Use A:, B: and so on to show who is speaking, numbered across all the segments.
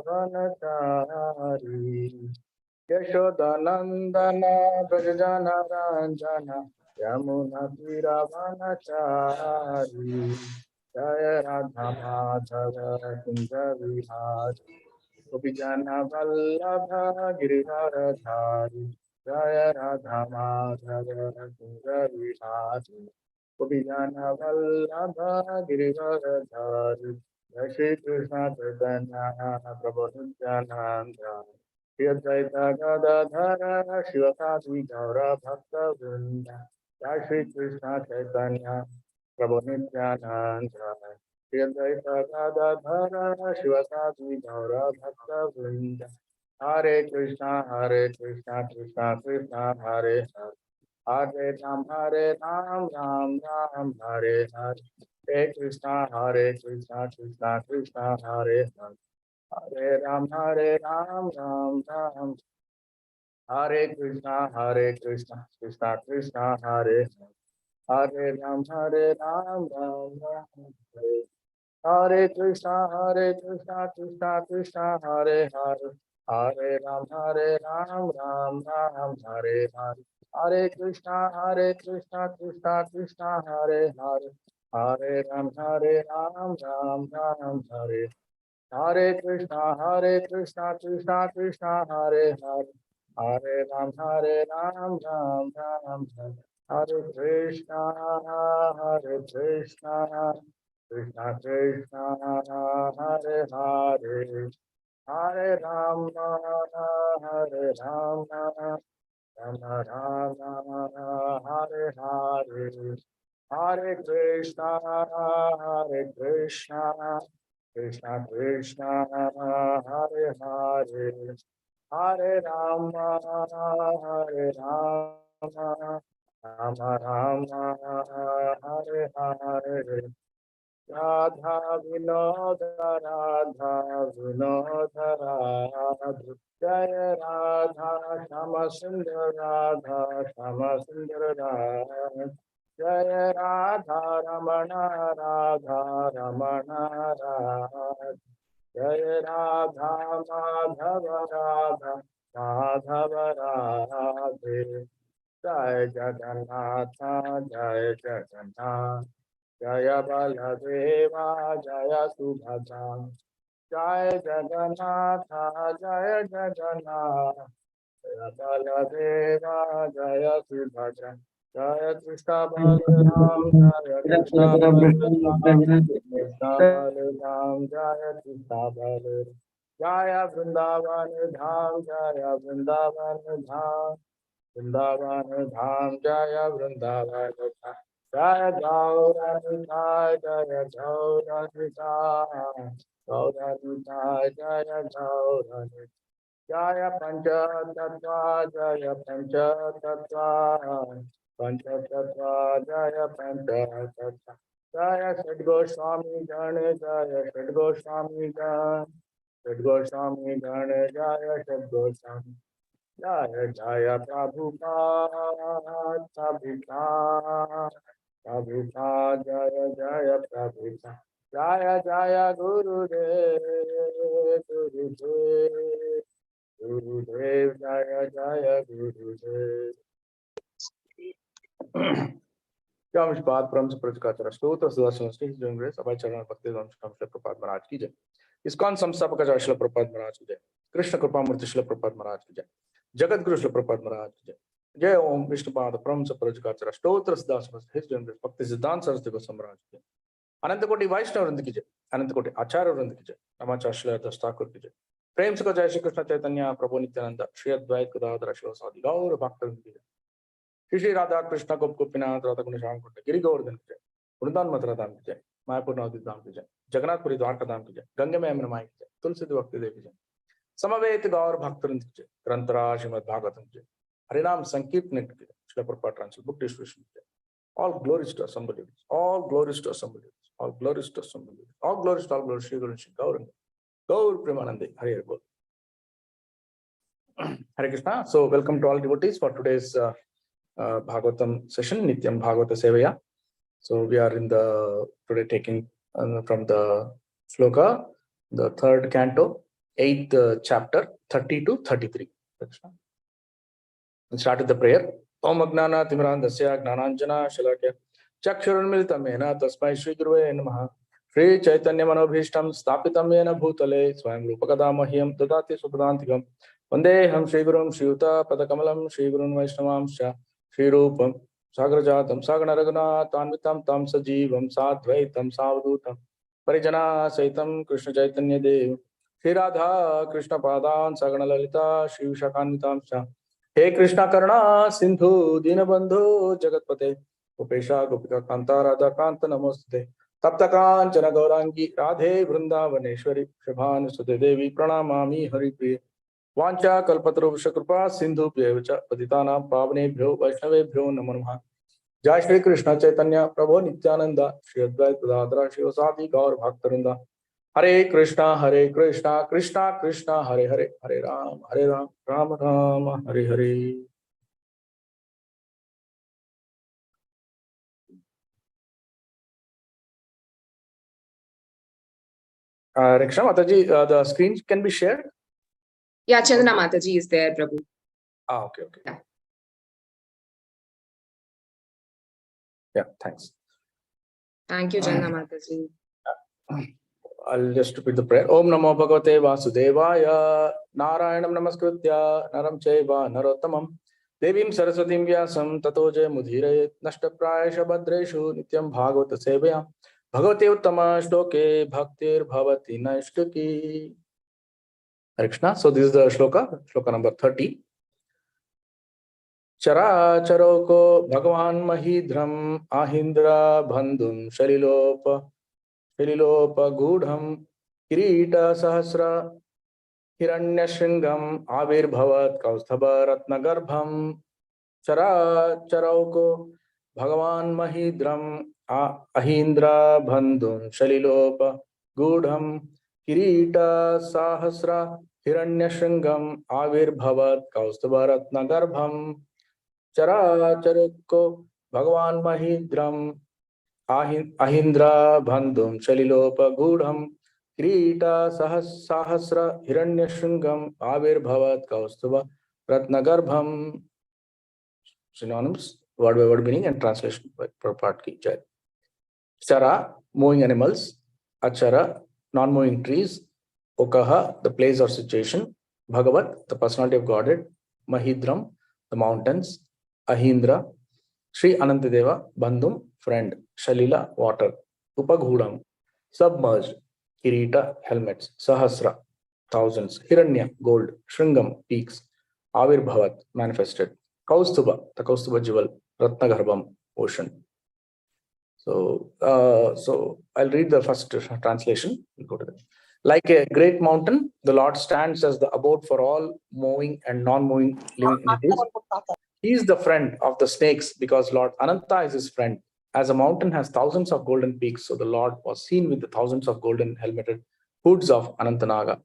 A: Vanachari Yashodanandana Brajana Ranjana Yamuna Tira Vanachari Jaya Radha Madhava Kunja Vihari Gopijana Vallabha Giridharadhari Jaya Radha Madhava Kunja Vihari Gopijana Vallabha Giridharadhari Jai Shri Krishna Chaitanya Prabhu Nityananda Shri Advaita Gadadhara Shivasati Gaura Bhakta Vrinda Jai Shri Krishna Chaitanya Prabhu Nityananda Shri Advaita Gadadhara Shivasati Gaura Bhakta Vrinda Hare Krishna Krishna Krishna Hare Hare Hare Ram Ram Ram Hare Hare Hare Krishna Krishna Krishna Hare Hare Hare Ram Ram Ram Hare Krishna Krishna Krishna Hare Hare Ram Ram Hare Hare Krishna Krishna Krishna Hare Hare Hare Ram Ram Hare Hare Hare Krishna Krishna Krishna Hare Hare Hare Ram Ram Hare Hare Krishna Krishna Krishna Hare Hare Hare Ram Ram Hare Hare Krishna Krishna Krishna Krishna Hare Hare Hare Ram Rama Rama Hare Hare Hare Krishna Krishna Krishna Krishna Hare Hare Hare Rama Rama Rama Hare Hare Radha Vinoda Radha Jaya Radha Shama Sundar Radha Shama Sundar Radha Jaya Radha Ramana Radha Jaya Radha Madhava Radhe Jaya Jagannatha Jaya Baladeva Jaya Subhadra Jaya Jagannatha Jaya Baladeva Jaya Subhadra Jaya Krishna Balaram Jaya Krishna Balaram Jaya Krishna Balaram Jaya Vrindavan Dham Jaya Vrindavan Dham Vrindavan Dham Jaya Vrindavan Dham Jaya Gauranitai Jaya Gauranitai Gauranitai Jaya Gauranitai Jaya Pancha Tattva Jaya Pancha Tattva Pancha Tattva Jaya Pancha Tattva Jaya Sadgo Swami Jane Jaya Sadgo Swami Jane Sadgo Swami Jane Jaya Sadgo Swami Jaya Jaya Prabhupada Prabhupada Jaya Jaya Prabhupada Jaya Jaya Gurudev Gurudev Jaya Jaya Gurudev Shrimad Brahma Prajkachara Stotra Sudarshan Sri His Doing Grace Abhay Charan Bhakti Dham Shri Prabhupada Maharaj ki jai ISKCON Samstapaka Shri Prabhupada Maharaj ki jai Krishna Kripa Murti Shri Prabhupada Maharaj ki jai Jagat Guru Shri Prabhupada Maharaj ki jai Jai Om Vishnupad Brahma Prajkachara Stotra Sudarshan Sri His Doing Grace Bhakti Siddhanta Saraswati Goswami Maharaj ki jai Anantakoti Vaishnava Vrinda ki jai Anantakoti Acharya Vrinda ki jai Namacharya Shri Das Thakur ki jai Prem Sukha Jai Shri Krishna Chaitanya Prabhu Nityananda Shri Advaita Gadadhara Shivasadi Gaura Bhakta Vrinda ki jai Shri Radha Krishna Gopinath Radha Kunisham Kunta Giri Govardhan ki jai Vrindan Mathura Dham ki jai Mayapur Navadvip Dham ki jai Jagannath Puri Dwarka Dham ki jai Ganga Mein Yamuna Mai ki jai Tulsi Bhakti Devi ki jai Samaveta Gaur Bhakta Vrinda ki jai Grantara Shrimad Bhagavatam ki jai Harinam Sankirtan ki jai Shri Prabhupada Translation Book Distribution ki jai All glories to Assembly All glories to Assembly All glories to Assembly All glories to all glories Shri Guru Shri Gauranga Gaur Premanande Hare Hare Bol Hare Krishna. So welcome to all devotees for today's Bhagavatam session, Nityam Bhagavata Sevaya. So we are in the today taking from the sloka, the third canto, 8th chapter, 30 to 33. Let's start with the prayer. Om Agnana Timirandasya Gnananjana Shalakya Chakshurunmilitam Yena Tasmai Shri Guruve Namaha Shri Chaitanya Manobhishtam Stapitam Yena Bhutale Swayam Rupakadamahyam Tadati Supadantikam Vandeham Shri Gurum Shri Yuta Padakamalam Shri Gurun Vaishnavamsha Shri Rupam Sagrajatam Saganaragana Tanvitam Tam Sajivam Sadvaitam Savdutam Parijana Saitam Krishna Chaitanya Dev Shri Radha Krishna Padan Sagana Lalita Shri Vishakanvitamsha हे कृष्णा करुणा सिंधु दीनबंधु जगतपते गोपेशा गोपिका कांता राधा कांत नमोस्तुते तप्त कांचन गौरांगी राधे वृंदावनेश्वरी शुभानुसुते देवी प्रणमामि हरिप्रिये वांछा कल्पतरुभ्यश्च कृपा सिंधुभ्यैव च पतितानां पावनेभ्यो वैष्णवेभ्यो नमो नमः। जय श्री कृष्ण चैतन्य प्रभु नित्यानंद श्री अद्वैत गदाधर शिवसादि गौर भक्तवृंद हरे Krishna Krishna Krishna Hare Hare Hare Ram Ram Ram Hare Hare. Raksha Mataji, the screen can be shared?
B: Yeah, Chandana Mataji is there, Prabhu.
A: Okay. Yeah, thanks.
B: Thank you, Chandana Mataji.
A: I'll just repeat the prayer. Om Namo Bhagavate Vasudevaya Narayanam Namaskritya Naram Chaiva Narottamam Devim Saraswatim Vyasam Tato Jayamudhirayet Nashtaprayasha Bhadreshu Nityam Bhagavata Sevaya Bhagavate Uttama Shloke Bhaktir Bhavati Naishtaki. Hare Krishna. So this is the shloka number 30. Chara Charoko Bhagavan Mahidram Ahindra Bandhum Shalilopa Gudham Kirita Sahasra Hiranyashringam Avirbhavat Kausthabha Ratnagarbham Chara Charauko Bhagavan Mahidram Ahindra Bandhum Shalilopa Gudham Kirita Sahasra Hiranyashringam Avirbhavat Kausthabha Ratnagarbham Chara Charauko Bhagavan Mahidram Ahindra Bandhum Shalilopa Gudham Kirita Sahasra Hiranyashringam Avirbhavat Kaustubha Ratnagarbham. Synonyms, word by word meaning and translation by part ki jai. Chara, moving animals. Achara, non-moving trees. Okaha, the place or situation. Bhagavat, the personality of Godhead. Mahidram, the mountains. Ahindra, Sri Anantadeva, Bandhum, friend. Shalila, water. Upaghudam, submerged. Kirita, helmets. Sahasra, thousands. Hiranya, gold. Shringam, peaks. Avirbhavat, manifested. Kaustubha, the Kaustubha jewel. Ratnagarbham, ocean. So I'll read the first translation. We'll go to that. Like a great mountain, the Lord stands as the abode for all moving and non-moving living entities. He is the friend of the snakes because Lord Ananta is his friend. As a mountain has thousands of golden peaks, so the Lord was seen with the thousands of golden helmeted hoods of Anantanaga.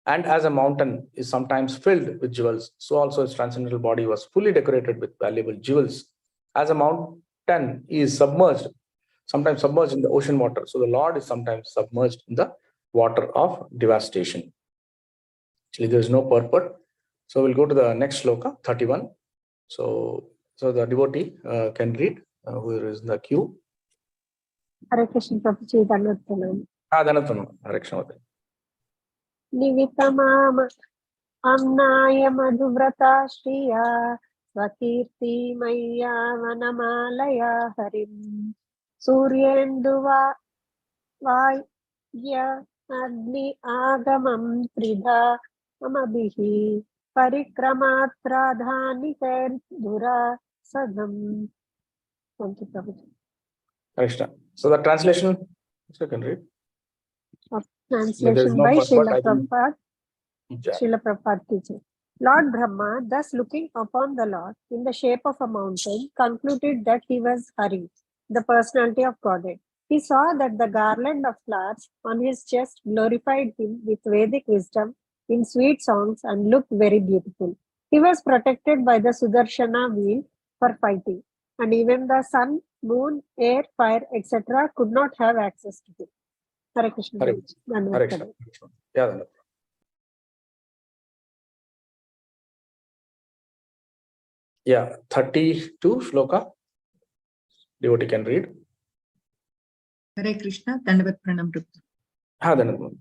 A: And as a mountain is sometimes filled with jewels, so also his transcendental body was fully decorated with valuable jewels. As a mountain is sometimes submerged in the ocean water, so the Lord is sometimes submerged in the water of devastation. Actually, there is no purport. So we'll go to the next shloka, 31. So the devotee can read, who is in the queue.
C: Hare Krishna Prabhuji, Dhanvattanam.
A: Dhanvattanam, Hare Krishna.
C: Nivitamam Amnaya Madhuvrata Shriya Svakirti Maya Vanamalaya Harim Suryenduva Vaya Agni Agamam Tridha Amabihi Parikramatra Dura Sadam. Thank you, Prabhuji.
A: Krishna. So the translation, you can read.
C: Translation by Srila Prabhupada. Srila Prabhupada teacher. Lord Brahma, thus looking upon the Lord in the shape of a mountain, concluded that he was Hari, the personality of Godhead. He saw that the garland of flowers on his chest glorified him with Vedic wisdom in sweet songs and looked very beautiful. He was protected by the Sudarshana wheel for fighting, and even the sun, moon, air, fire, etc. could not have access to him. Hare Krishna.
A: Hare Krishna. Yeah, Yeah, 32 shloka. Devotee can read.
D: Hare Krishna, Dandavat Pranam Prabhu.
A: Dandavat.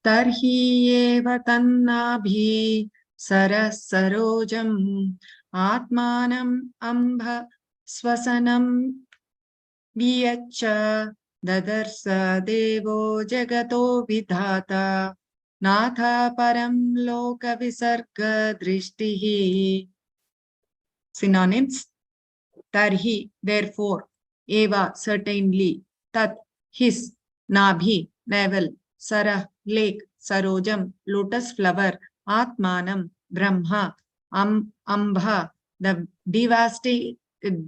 D: Tarhi eva tannabhi saras sarojam atmanam ambha swasanam viyacha dadarsa devo jagato vidhata natha param loka visarga drishtihi. Synonyms. Tarhi, therefore, eva, certainly, tat, his, nabhi, navel, sarah, lake, sarojam, lotus flower, atmanam, brahma, ambha, the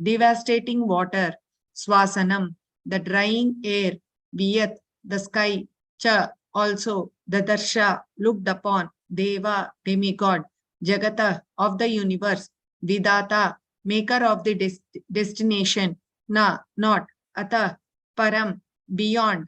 D: devastating water, swasanam, the drying air, viyat, the sky, cha, also, the darsha, looked upon, deva, demigod, jagata, of the universe, vidata, maker of the destination, na, not, ata, param, beyond,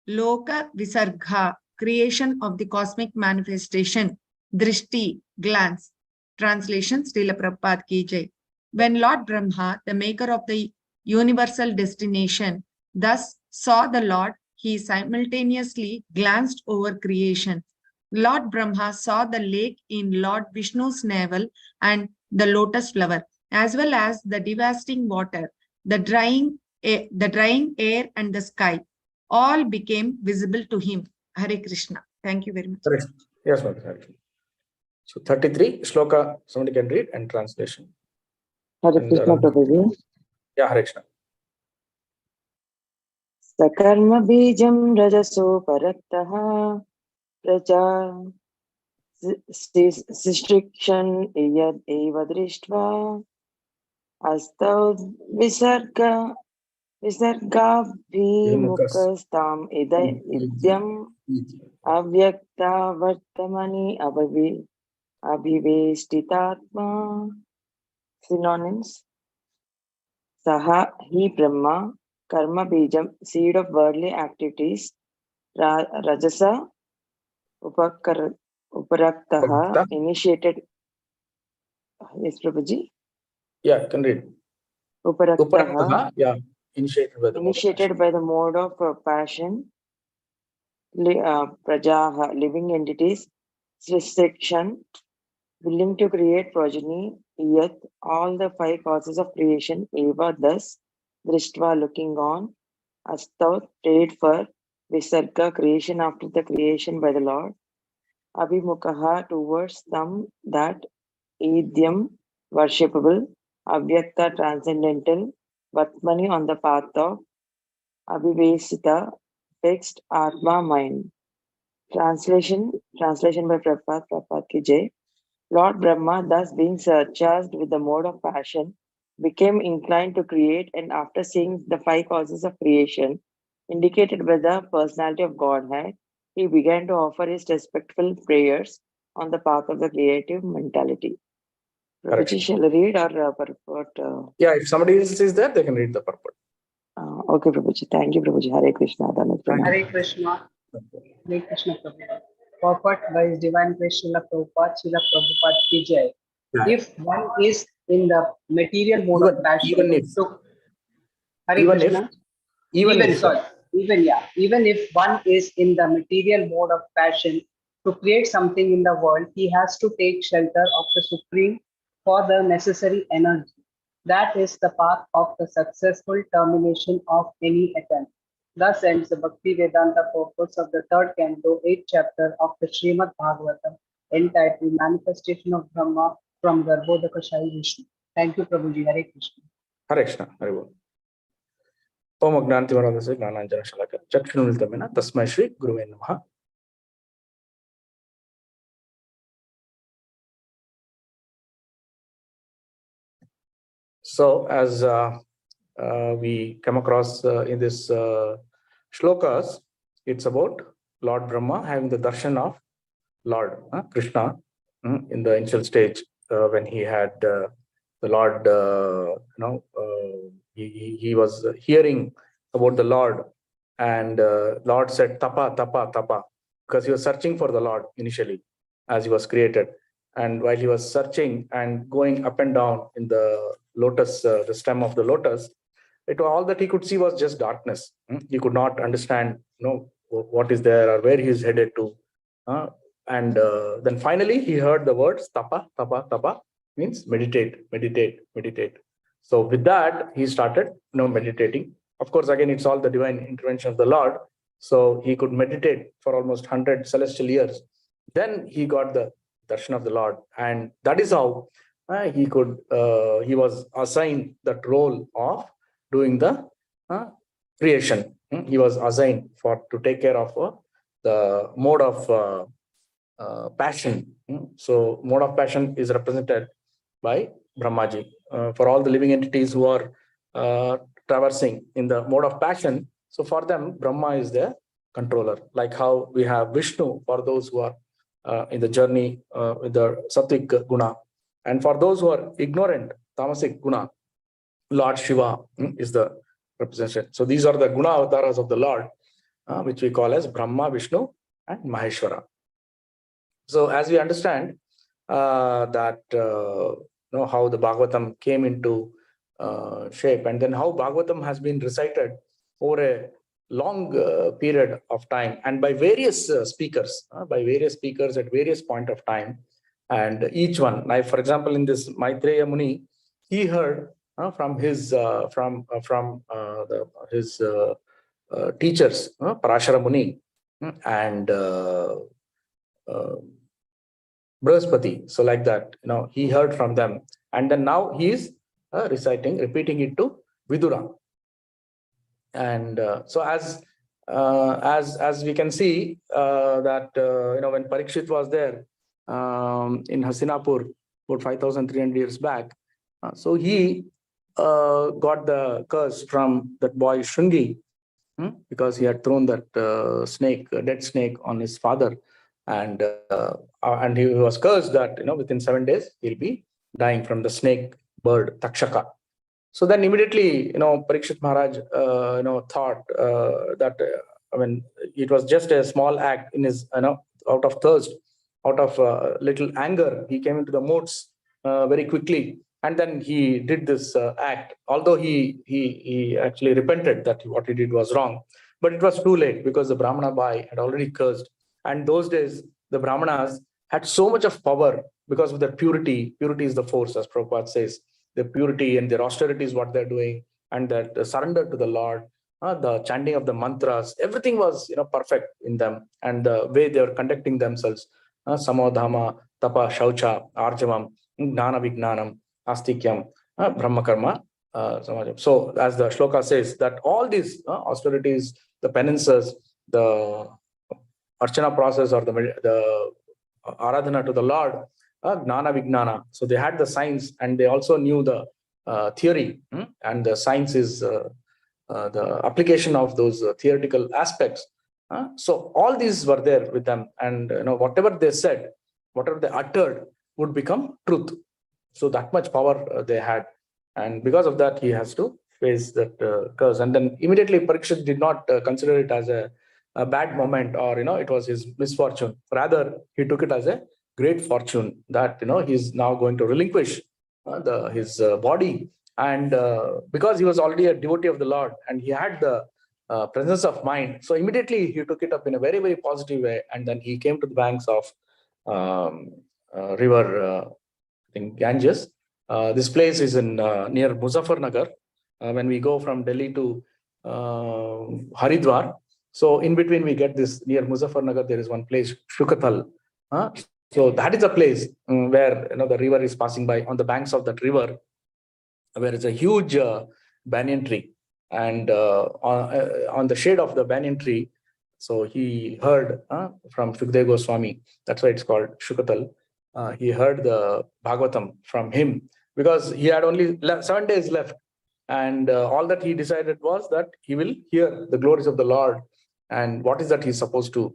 D: loka visarga, creation of the cosmic manifestation, drishti, glance. Translation, Srila Prabhupada ki jai. When Lord Brahma, the maker of the universal destination, thus saw the Lord, he simultaneously glanced over creation. Lord Brahma saw the lake in Lord Vishnu's navel and the lotus flower, as well as the devastating water, the drying air and the sky. All became visible to him. Hare Krishna. Thank you very much.
A: Yes, ma'am. So 33 shloka, somebody can read and translation.
E: Hare Krishna Prabhuji.
A: Yeah, Hare Krishna.
E: Sakarma bijam rajaso parattaha praja sistrikshan iyad eva drishtva astau visargabhimukastam idyam avyakta vartamani abhivestitatma. Synonyms. Saha, he Brahma, karma bijam, seed of worldly activities, rajasa, uparaktaha, initiated. Yes, Prabhuji.
A: Yeah, you can read.
E: Uparaktaha,
A: yeah, initiated
E: by the mode of passion. Prajaha, living entities. Restriction, willing to create progeny. Yet, all the five causes of creation. Eva, thus, drishtva, looking on. Astav, prayed for. Visarga, creation after the creation by the Lord. Abhimukaha, towards them, that. Idyam, worshipable. Avyakta, transcendental. Vatmani, on the path of. Abhivesita, fixed. Atma, mind. Translation by Prabhupada ki jai. Lord Brahma, thus being surcharged with the mode of passion, became inclined to create, and after seeing the five causes of creation indicated by the personality of Godhead, he began to offer his respectful prayers on the path of the creative mentality. Prabhuji, shall I read or purport?
A: Yeah, if somebody else is there, they can read the purport.
E: Okay, Prabhuji. Thank you, Prabhuji. Hare Krishna.
F: Hare Krishna. Hare Krishna Prabhupada. Purport by His Divine Grace Srila Prabhupada, Srila Prabhupada ki jai. If one is in the material mode of passion,
A: even if
F: one is in the material mode of passion to create something in the world, he has to take shelter of the Supreme for the necessary energy. That is the path of the successful termination of any attempt. Thus ends the Bhakti Vedanta purpose of the third canto, 8th chapter of the Shrimad Bhagavatam, entitled Manifestation of Brahma from Garbhodakashayi Vishnu. Thank you, Prabhuji. Hare Krishna.
A: Hare Krishna. Hare Krishna. Om Agnantivaradase Gnananjana Shalaka Chakshunultamena Tasmai Shri Guruve Namaha. So, as we come across in this shlokas, it's about Lord Brahma having the darshan of Lord Krishna in the initial stage when he had the Lord, he was hearing about the Lord, and Lord said, Tapa, Tapa, Tapa, because he was searching for the Lord initially as he was created. And while he was searching and going up and down in the lotus, the stem of the lotus, all that he could see was just darkness. He could not understand, what is there or where he is headed to. And then finally he heard the words tapa, tapa, tapa, means meditate, meditate, meditate. So with that, he started, meditating. Of course, again, it's all the divine intervention of the Lord. So he could meditate for almost 100 celestial years. Then he got the darshan of the Lord, and that is how he was assigned that role of doing the creation. He was assigned to take care of the mode of passion. So mode of passion is represented by Brahmaji. For all the living entities who are traversing in the mode of passion, so for them, Brahma is the controller. Like how we have Vishnu for those who are in the journey with the Sattvic guna. And for those who are ignorant, Tamasic guna, Lord Shiva is the representation. So these are the guna avatars of the Lord, which we call as Brahma, Vishnu, and Maheshwara. So as we understand that, how the Bhagavatam came into shape, and then how Bhagavatam has been recited over a long period of time and by various speakers at various point of time. And each one, like for example, in this Maitreya Muni, he heard from his teachers, Parashara Muni and Brihaspati. So like that, he heard from them, and then now he is repeating it to Vidura. And so as we can see that when Parikshit was there in Hastinapur about 5,300 years back, so he got the curse from that boy Shringi, because he had thrown that dead snake on his father, and he was cursed that within 7 days he'll be dying from the snake bird Takshaka. So then immediately, Parikshit Maharaj, thought that, it was just a small act in his, out of thirst, out of little anger, he came into the moods very quickly. And then he did this act, although he actually repented that what he did was wrong. But it was too late because the Brahmana boy had already cursed. And those days, the Brahmanas had so much of power because of their purity. Purity is the force, as Prabhupada says. The purity and their austerity is what they're doing, and that surrender to the Lord, the chanting of the mantras, everything was perfect in them, and the way they were conducting themselves, samodhama, tapa, shaucha, arjavam, gnana vignanam, astikyam, brahmakarma, samajam. So as the shloka says, that all these austerities, the penances, the archana process, or the aradhana to the Lord, gnana vignana. So they had the science, and they also knew the theory, and the science is the application of those theoretical aspects. So all these were there with them, and whatever they said, whatever they uttered would become truth. So that much power they had, and because of that, he has to face that curse. And then immediately Parikshit did not consider it as a bad moment, or it was his misfortune. Rather, he took it as a great fortune that he's now going to relinquish his body, and because he was already a devotee of the Lord and he had the presence of mind, so immediately he took it up in a very, very positive way. And then he came to the banks of river, I think Ganges. This place is in near Muzaffarnagar. When we go from Delhi to Haridwar, so in between we get this, near Muzaffarnagar, there is one place, Shukatal. So that is a place where the river is passing by. On the banks of that river, where it's a huge banyan tree, and on the shade of the banyan tree, so he heard from Shukdev Goswami. That's why it's called Shukatal. He heard the Bhagavatam from him, because he had only 7 days left, and all that he decided was that he will hear the glories of the Lord, and what is that he's supposed to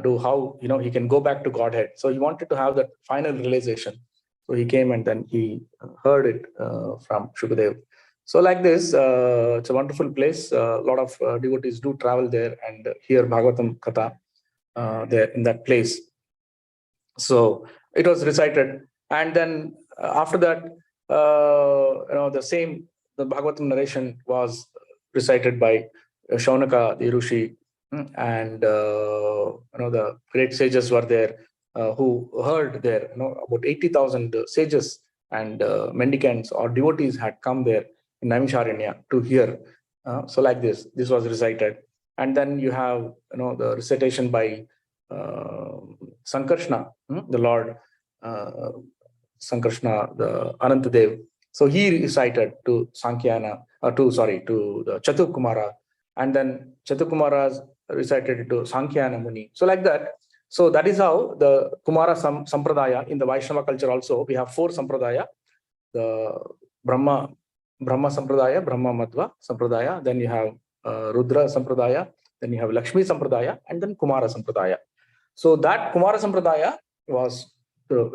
A: do, how he can go back to Godhead. So he wanted to have that final realization. So he came, and then he heard it from Shukadev. So like this, it's a wonderful place. A lot of devotees do travel there and hear Bhagavatam Katha there in that place. So it was recited. And then after that, the Bhagavatam narration was recited by Shaunaka, the Rishi, and the great sages were there who heard there. About 80,000 sages and mendicants or devotees had come there in Naimisharanya to hear. So like this was recited. And then you have the recitation by Sankarshna, the Lord Sankarshna, the Anantadev. So he recited to to the Chaturkumara, and then Chaturkumara recited it to Sankhya Muni. So like that. So that is how the Kumara Sampradaya in the Vaishnava culture also, we have 4 Sampradaya: the Brahma Sampradaya, Brahma Madhva Sampradaya, then you have Rudra Sampradaya, then you have Lakshmi Sampradaya, and then Kumara Sampradaya. So that Kumara Sampradaya was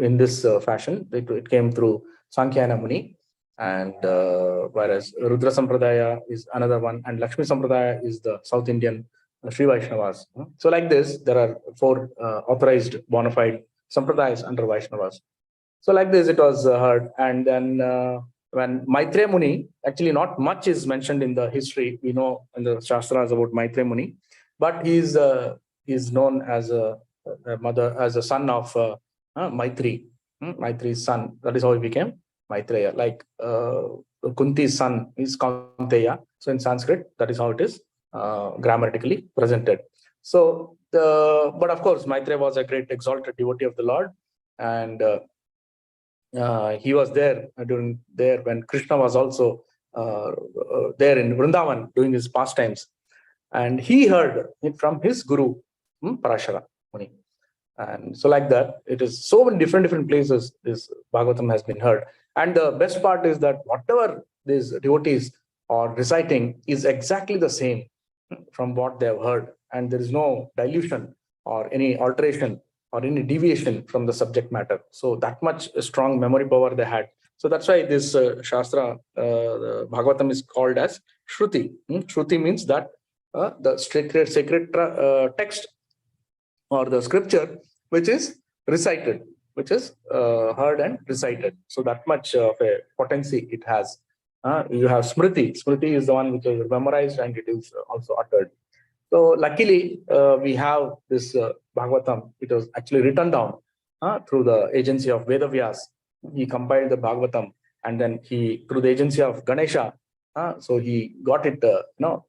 A: in this fashion. It came through Sankhya Muni, and whereas Rudra Sampradaya is another one, and Lakshmi Sampradaya is the South Indian Sri Vaishnavas. So like this, there are 4 authorized bona fide Sampradayas under Vaishnavas. So like this, it was heard. And then when Maitreya Muni, actually not much is mentioned in the history. We know in the Shastras about Maitreya Muni, but he's known as a son of Maitri, Maitri's son. That is how he became Maitreya. Like Kunti's son is Kaunteya. So in Sanskrit, that is how it is grammatically presented. So but of course, Maitreya was a great exalted devotee of the Lord, and he was there when Krishna was also there in Vrindavan doing his pastimes, and he heard it from his guru, Parashara Muni. And so like that, it is so many different places this Bhagavatam has been heard. And the best part is that whatever these devotees are reciting is exactly the same from what they have heard, and there is no dilution or any alteration or any deviation from the subject matter. So that much strong memory power they had. So that's why this Shastra, the Bhagavatam, is called as Shruti. Shruti means that the sacred text or the scripture which is recited, which is heard and recited. So that much of a potency it has. You have Smriti. Smriti is the one which is memorized and it is also uttered. So luckily, we have this Bhagavatam. It was actually written down through the agency of Vedavyas. He compiled the Bhagavatam, and then through the agency of Ganesha, so he got it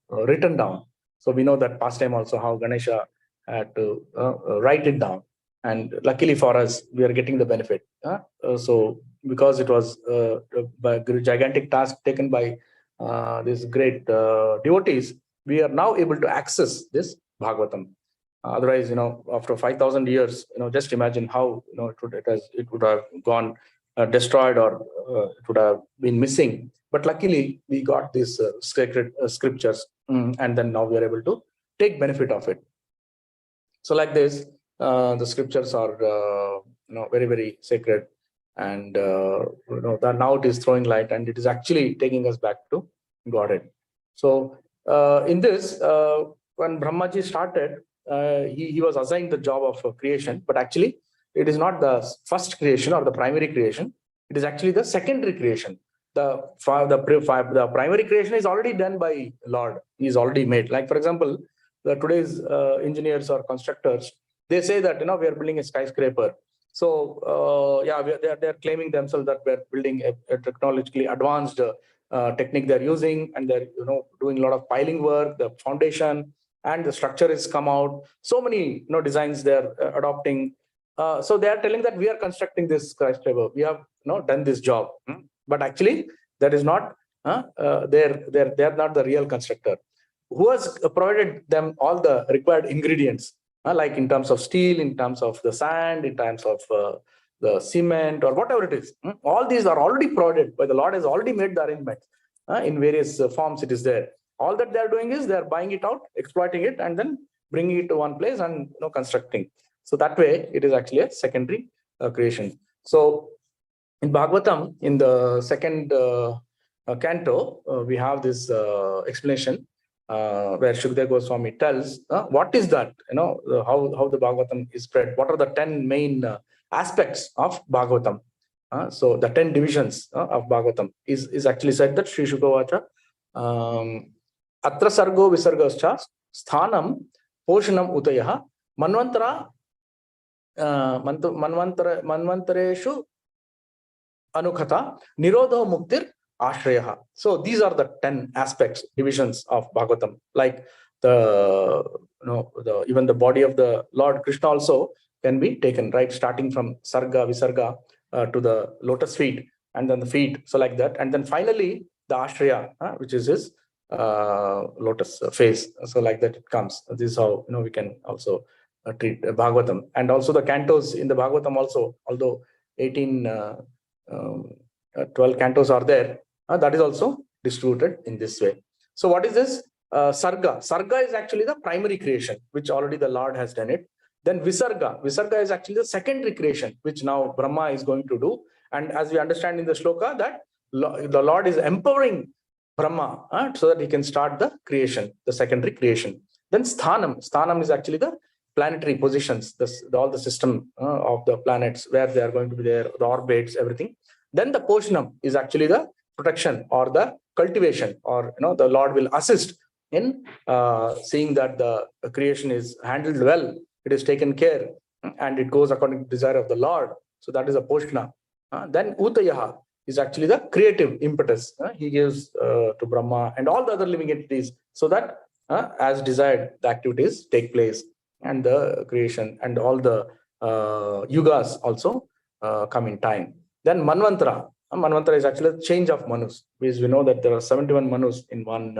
A: written down. So we know that past time also how Ganesha had to write it down. And luckily for us, we are getting the benefit. So because it was a gigantic task taken by these great devotees, we are now able to access this Bhagavatam. Otherwise, after 5,000 years, just imagine how it would have gone destroyed, or it would have been missing. But luckily, we got these sacred scriptures, and then now we are able to take benefit of it. So like this, the scriptures are very, very sacred, and that now it is throwing light, and it is actually taking us back to Godhead. So in this, when Brahmaji started, he was assigned the job of creation, but actually it is not the first creation or the primary creation. It is actually the secondary creation. The primary creation is already done by Lord. He is already made. Like for example, today's engineers or constructors, they say that we are building a skyscraper. So they're claiming themselves that we're building a technologically advanced technique they're using, and they're doing a lot of piling work, the foundation and the structure is come out. So many designs they're adopting. So they are telling that we are constructing this skyscraper. We have done this job, but actually that is not. They're not the real constructor. Who has provided them all the required ingredients, like in terms of steel, in terms of the sand, in terms of the cement or whatever it is. All these are already provided by the Lord. Has already made the arrangements in various forms. It is there. All that they are doing is they are buying it out, exploiting it, and then bringing it to one place and constructing. So that way, it is actually a secondary creation. So in Bhagavatam, in the second canto, we have this explanation where Shukdev Goswami tells what is that, how the Bhagavatam is spread. What are the 10 main aspects of Bhagavatam. So the 10 divisions of Bhagavatam is actually said that Sri Shukavacha Atra Sargo Visargascha Sthanam Poshanam Utayaha Manvantareshu Anukhata Nirodho Muktir Ashrayaha. So these are the 10 aspects, divisions of Bhagavatam. Like even the body of the Lord Krishna also can be taken, right? Starting from Sarga, Visarga to the lotus feet, and then the feet. So like that. And then finally the Ashraya, which is his lotus face. So like that it comes. This is how we can also treat Bhagavatam. And also the cantos in the Bhagavatam also, although 12 cantos are there, that is also distributed in this way. So what is this? Sarga. Sarga is actually the primary creation, which already the Lord has done it. Then Visarga. Visarga is actually the secondary creation, which now Brahma is going to do. And as we understand in the shloka, that the Lord is empowering Brahma so that he can start the creation, the secondary creation. Then Sthanam. Sthanam is actually the planetary positions, all the system of the planets, where they are going to be there, the orbits, everything. Then the Poshanam is actually the protection or the cultivation, or the Lord will assist in seeing that the creation is handled well, it is taken care, and it goes according to the desire of the Lord. So that is a Poshana. Then Utayaha is actually the creative impetus. He gives to Brahma and all the other living entities, so that as desired, the activities take place, and the creation and all the yugas also come in time. Then Manvantara. Manvantara is actually the change of Manus, because we know that there are 71 Manus in one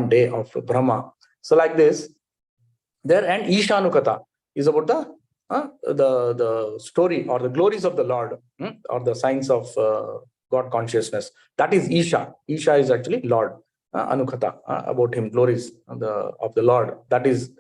A: day of Brahma. So like this, there. And Ishanukata is about the story or the glories of the Lord, or the signs of God consciousness. That is Isha. Isha is actually Lord. Anukata, about him, glories of the Lord. That is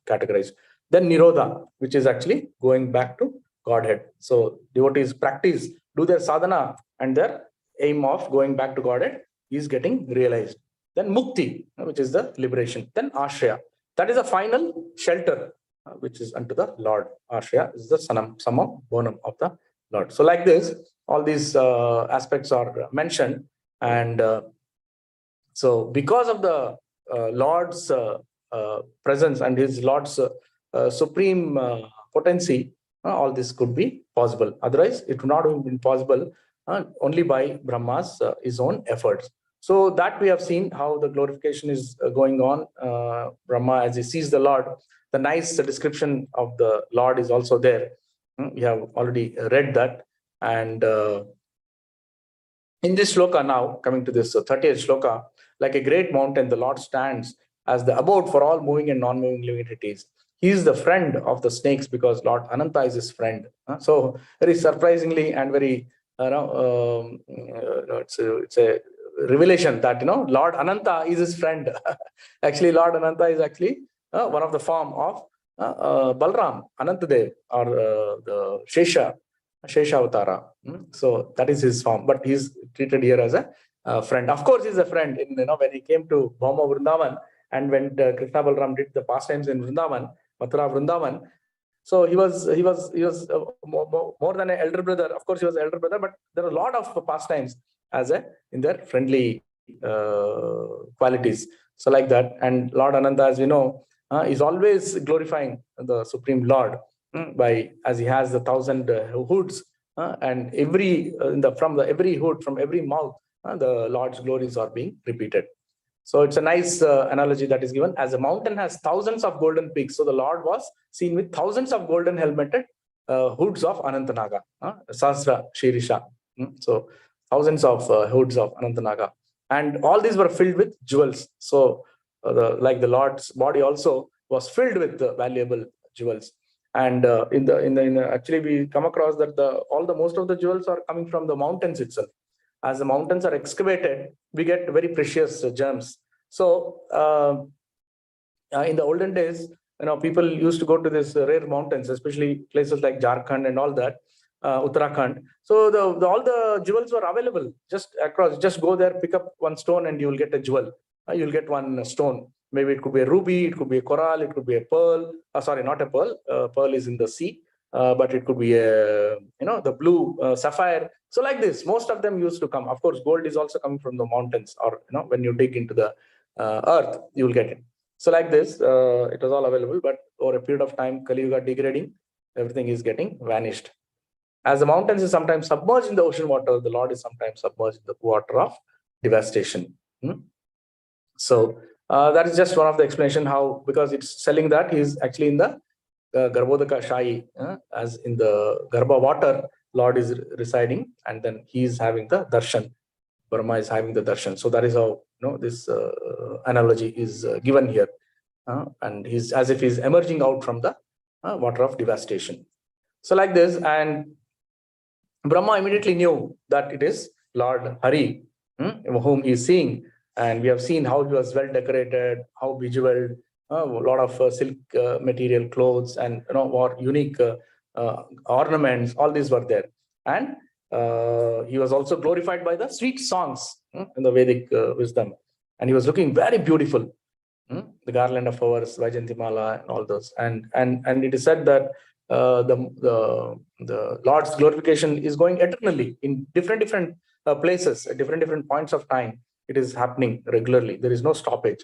A: categorized. Then Nirodha, which is actually going back to Godhead. So devotees practice, do their sadhana, and their aim of going back to Godhead is getting realized. Then Mukti, which is the liberation. Then Ashraya, that is a final shelter, which is unto the Lord. Ashraya is the samam bonum of the Lord. So like this, all these aspects are mentioned. And so because of the Lord's presence and his Lord's supreme potency, all this could be possible. Otherwise, it would not have been possible only by Brahma's his own efforts. So that we have seen how the glorification is going on. Brahma, as he sees the Lord, the nice description of the Lord is also there. We have already read that. And in this shloka now, coming to this 30th shloka, like a great mountain, the Lord stands as the abode for all moving and non-moving living entities. He is the friend of the snakes, because Lord Ananta is his friend. So very surprisingly and very, it's a revelation that Lord Ananta is his friend. Actually, Lord Ananta is actually one of the form of Balram, Anantadev, or the Shesha Avatara. So that is his form, but he's treated here as a friend. Of course, he's a friend. When he came to Bhauma Vrindavan, and when Krishna Balram did the pastimes in Vrindavan, Mathura Vrindavan, so he was more than an elder brother. Of course, he was an elder brother, but there are a lot of pastimes in their friendly qualities. So like that, and Lord Ananta, as we know, is always glorifying the Supreme Lord as he has the 1,000 hoods, and every hood, from every mouth, the Lord's glories are being repeated. So it's a nice analogy that is given. As a mountain has thousands of golden peaks, so the Lord was seen with thousands of golden helmeted hoods of Anantanaga, Sahasra Shirisha. So thousands of hoods of Anantanaga, and all these were filled with jewels. So like the Lord's body also was filled with valuable jewels. And actually we come across that most of the jewels are coming from the mountains itself. As the mountains are excavated, we get very precious gems. So in the olden days, people used to go to these rare mountains, especially places like Jharkhand and all that, Uttarakhand. So all the jewels were available just across. Just go there, pick up one stone, and you will get a jewel. You'll get one stone. Maybe it could be a ruby, it could be a coral, it could be a pearl. Sorry, not a pearl. Pearl is in the sea. but it could be a, the blue sapphire. So like this, most of them used to come. Of course, gold is also coming from the mountains, or when you dig into the earth, you will get it. So like this, it was all available, but over a period of time, Kali Yuga degrading, everything is getting vanished. As the mountains is sometimes submerged in the ocean water, the Lord is sometimes submerged in the water of devastation. So that is just one of the explanation how, because it's telling that he is actually in the Garbhodaka Shai, as in the Garbha water, Lord is residing, and then he is having the darshan. Brahma is having the darshan. So that is how this analogy is given here, and he's as if he's emerging out from the water of devastation. So like this, and Brahma immediately knew that it is Lord Hari, whom he is seeing, and we have seen how he was well decorated, how bejeweled, a lot of silk material clothes, and or unique ornaments. All these were there, and he was also glorified by the sweet songs in the Vedic wisdom, and he was looking very beautiful. The garland of flowers, Vaijantimala, and all those, and it is said that the Lord's glorification is going eternally in different places at different points of time. It is happening regularly. There is no stoppage.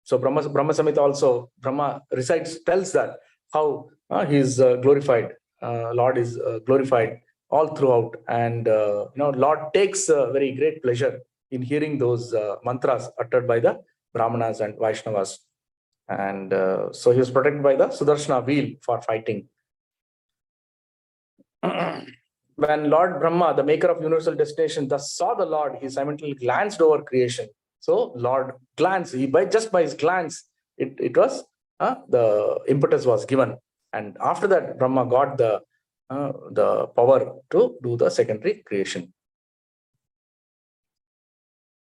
A: So Brahma Samhita also, Brahma tells that how he is glorified. Lord is glorified all throughout, and Lord takes very great pleasure in hearing those mantras uttered by the Brahmanas and Vaishnavas. And so he was protected by the Sudarshana wheel for fighting. When Lord Brahma, the maker of universal destination, thus saw the Lord, he simultaneously glanced over creation. So Lord glanced, just by his glance, it was the impetus was given, and after that Brahma got the power to do the secondary creation.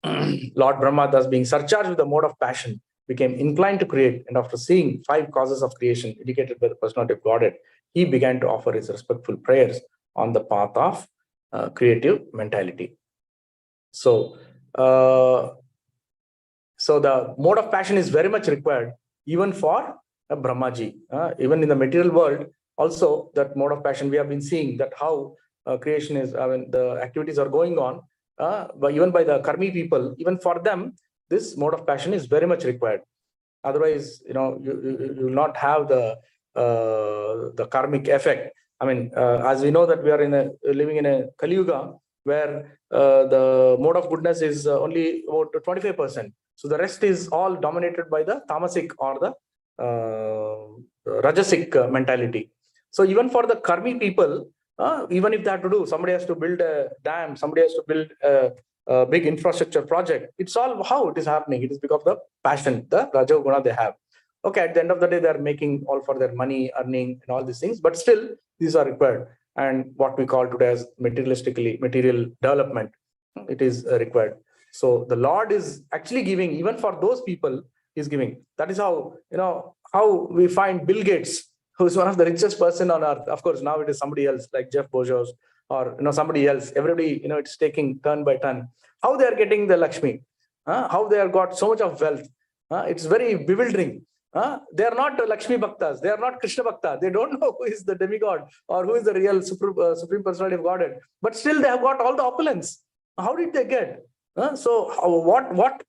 A: Lord Brahma, thus being surcharged with the mode of passion, became inclined to create, and after seeing 5 causes of creation indicated by the personality of Godhead, he began to offer his respectful prayers on the path of creative mentality. So, the mode of passion is very much required even for a Brahmaji. Even in the material world, also that mode of passion, we have been seeing that how creation is, the activities are going on, but even by the karmi people, even for them, this mode of passion is very much required. Otherwise, you will not have the karmic effect. As we know that we are living in a Kali Yuga, where the mode of goodness is only about 25%. So the rest is all dominated by the tamasic or the rajasic mentality. So even for the karmi people, even if they have to do, somebody has to build a dam, somebody has to build a big infrastructure project. It's all how it is happening. It is because of the passion, the Raja Guna they have. Okay, at the end of the day, they are making all for their money, earning, and all these things, but still these are required. And what we call today as material development, it is required. So the Lord is actually giving, even for those people, He's giving. That is how, how we find Bill Gates, who is one of the richest person on earth. Of course, now it is somebody else like Jeff Bezos or somebody else. Everybody, it's taking turn by turn. How they are getting the Lakshmi, how they have got so much of wealth. It's very bewildering. They are not Lakshmi Bhaktas. They are not Krishna Bhakta. They don't know who is the demigod or who is the real supreme personality of Godhead. But still, they have got all the opulence. How did they get? So what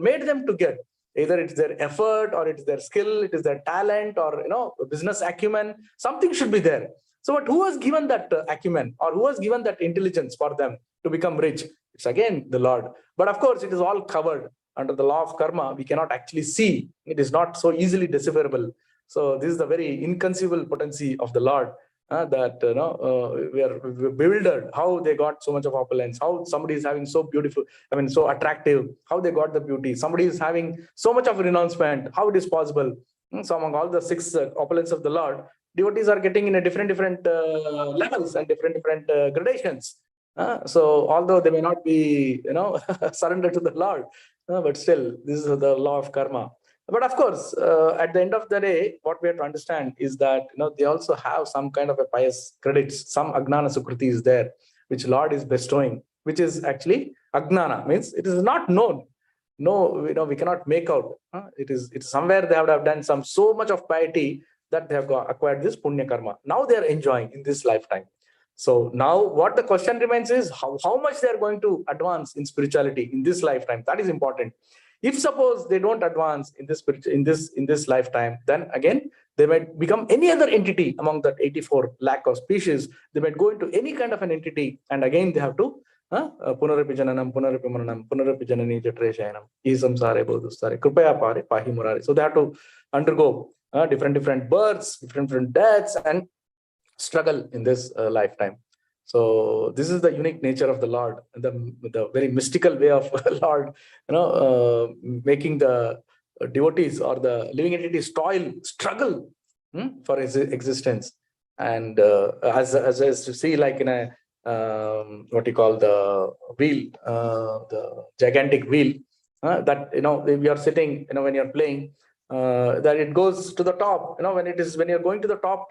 A: made them to get? Either it's their effort, or it's their skill, it is their talent, or business acumen. Something should be there. So, but who has given that acumen, or who has given that intelligence for them to become rich? It's again the Lord. But of course, it is all covered under the law of karma. We cannot actually see. It is not so easily decipherable. So this is the very inconceivable potency of the Lord. That we are bewildered how they got so much of opulence, how somebody is having so beautiful, so attractive, how they got the beauty. Somebody is having so much of renouncement, how it is possible. So among all the 6 opulence of the Lord, devotees are getting in a different levels and different gradations. So although they may not be surrendered to the Lord, but still this is the law of karma. But of course, at the end of the day, what we have to understand is that they also have some kind of a pious credits, some agnana sukriti is there, which Lord is bestowing, which is actually agnana, means it is not known. No, we cannot make out. It is somewhere they have done so much of piety that they have acquired this punya karma. Now they are enjoying in this lifetime. So now what the question remains is how much they are going to advance in spirituality in this lifetime. That is important. If suppose they don't advance in this lifetime, then again they might become any other entity among that 84 lakh of species. They might go into any kind of an entity, and again they have to punarapi jananam, punarapi maranam, punarapi janani jatreshayam, isamsare bodhustare, kripaya pare, pahi murari. So they have to undergo different births, different deaths, and struggle in this lifetime. So this is the unique nature of the Lord, the very mystical way of Lord, making the devotees or the living entities struggle for his existence. And as you see, like in a what you call the wheel, the gigantic wheel, that we are sitting, when you're playing, that it goes to the top. When you're going to the top,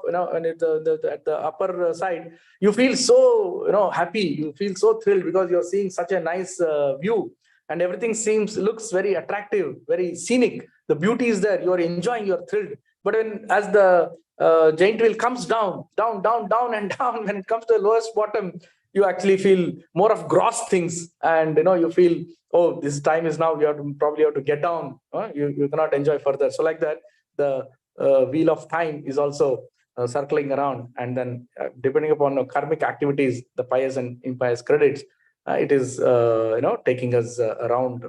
A: and at the upper side, you feel so happy, you feel so thrilled, because you're seeing such a nice view, and everything looks very attractive, very scenic. The beauty is there, you're enjoying, you're thrilled. But as the giant wheel comes down and down, when it comes to the lowest bottom, you actually feel more of gross things, and you feel, oh, this time is now, you probably have to get down. You cannot enjoy further. So like that, the wheel of time is also circling around, and then depending upon karmic activities, the pious and impious credits, it is taking us round.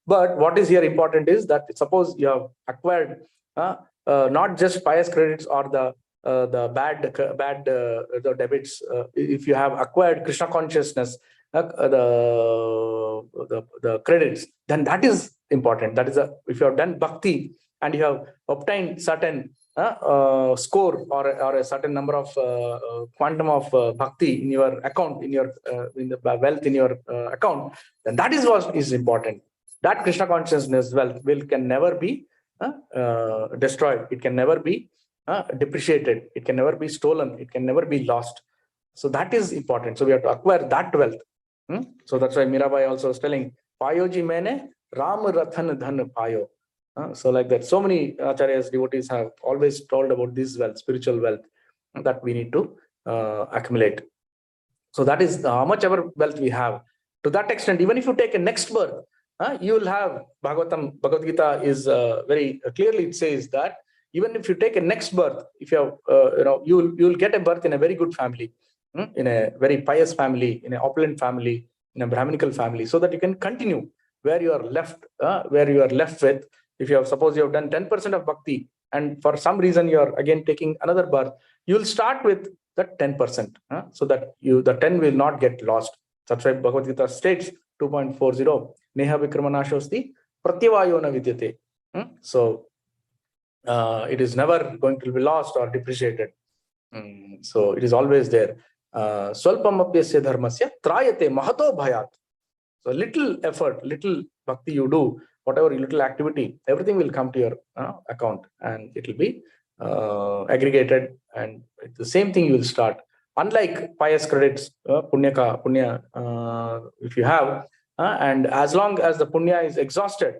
A: But what is here important is that suppose you have acquired not just pious credits or the bad the debits. If you have acquired Krishna consciousness, the credits, then that is important. That is if you have done bhakti and you have obtained certain score or a certain number of quantum of bhakti in your account, in the wealth in your account, then that is what is important. That Krishna consciousness wealth can never be destroyed. It can never be depreciated. It can never be stolen. It can never be lost. So that is important. So we have to acquire that wealth. So that's why Mirabai also was telling, Payoji mene Ram Rathan Dhan Payo. So like that, so many acharyas, devotees have always told about this wealth, spiritual wealth, that we need to accumulate. So that is how much ever wealth we have. To that extent, even if you take a next birth, you will have Bhagavad Gita is very clearly, it says that even if you take a next birth, if you have, you will get a birth in a very good family, in a very pious family, in an opulent family, in a Brahminical family, so that you can continue where you are left with. If you have, suppose you have done 10% of bhakti, and for some reason you are again taking another birth, you will start with that 10%, so that the 10 will not get lost. That's why Bhagavad Gita states 2.40, Neha Vikramanashosti Pratyavayona Vidyate. So it is never going to be lost or depreciated. So it is always there. Swalpam apyasya dharmasya trayate mahato bhayat. So little effort, little bhakti you do, whatever little activity, everything will come to your account, and it will be aggregated, and the same thing you will start. Unlike pious credits, punya, if you have, and as long as the punya is exhausted,